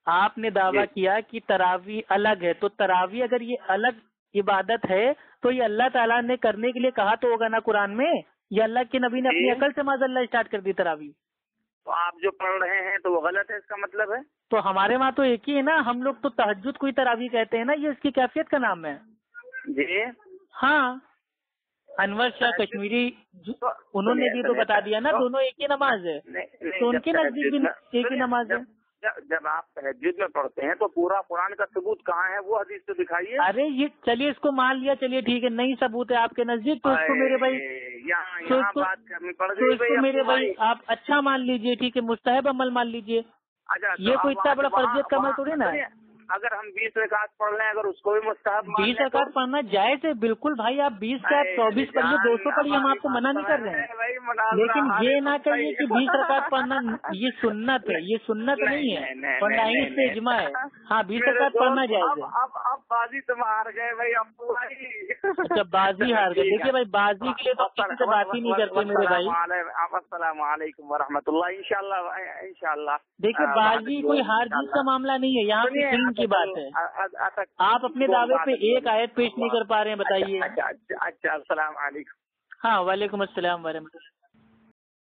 آپ نے دعویٰ کیا کہ تراویح الگ ہے، تو تراویح اگر یہ الگ عبادت ہے تو یہ اللہ تعالیٰ نے کرنے کے لیے کہا تو ہوگا نا قرآن میں، یا اللہ کے نبی نے اپنی عقل سے معاذ اللہ اسٹارٹ کر دی تراویح؟ تو آپ جو پڑھ رہے ہیں تو وہ غلط ہے، اس کا مطلب ہے؟ تو ہمارے وہاں تو ایک ہی ہے نا، ہم لوگ تو تہجد کو ہی تراویح کہتے ہیں نا، یہ اس کی کیفیت کا نام ہے. جی ہاں، انور شاہ کشمیری انہوں نے بھی تو بتا دیا نا، دونوں ایک ہی نماز ہے، تو ان کے نزدیک بھی ایک ہی نماز ہے. جب آپ تہجد میں پڑھتے ہیں تو پورا قرآن کا ثبوت کہاں ہے، وہ حدیث تو دکھائیے. ارے یہ چلیے اس کو مان لیا، چلیے ٹھیک ہے، نہیں ثبوت ہے آپ کے نزدیک تو اس کو میرے بھائی میرے بھائی آپ اچھا مان لیجئے، ٹھیک ہے، مستحب عمل مان لیجئے. یہ کوئی اتنا بڑا فرضیت کا عمل تھوڑی نا ہے. اگر ہم 20 رکعت پڑھ لیں اگر اس کو بھی مستحب 20 رکعت پڑھنا جائز ہے بالکل بھائی، آپ 20 سے آپ 24 پڑھیے، 200 پڑھیے، ہم آپ کو منع نہیں کر رہے ہیں، لیکن یہ نہ کہیے کہ 20 رکعت پڑھنا یہ سنت ہے، یہ سنت نہیں ہے، پڑھنا ہی اس سے اجماع ہے. ہاں 20 رکعت پڑھنا جائز ہے. اب بازی تم ہار گئے بھائی، اب اچھا بازی ہار گئے. دیکھیے بھائی بازی کے لیے تو کسی سے بات ہی نہیں کرتے میرے بھائی. السلام علیکم ورحمۃ اللہ. انشاءاللہ دیکھیے بازی کوئی ہار جیت کا معاملہ نہیں ہے، یہاں پہ علم کی بات ہے. آپ اپنے دعوے پہ ایک آیت پیش نہیں کر پا رہے ہیں، بتائیے. اچھا السلام علیکم. ہاں وعلیکم السلام ورحمۃ اللہ.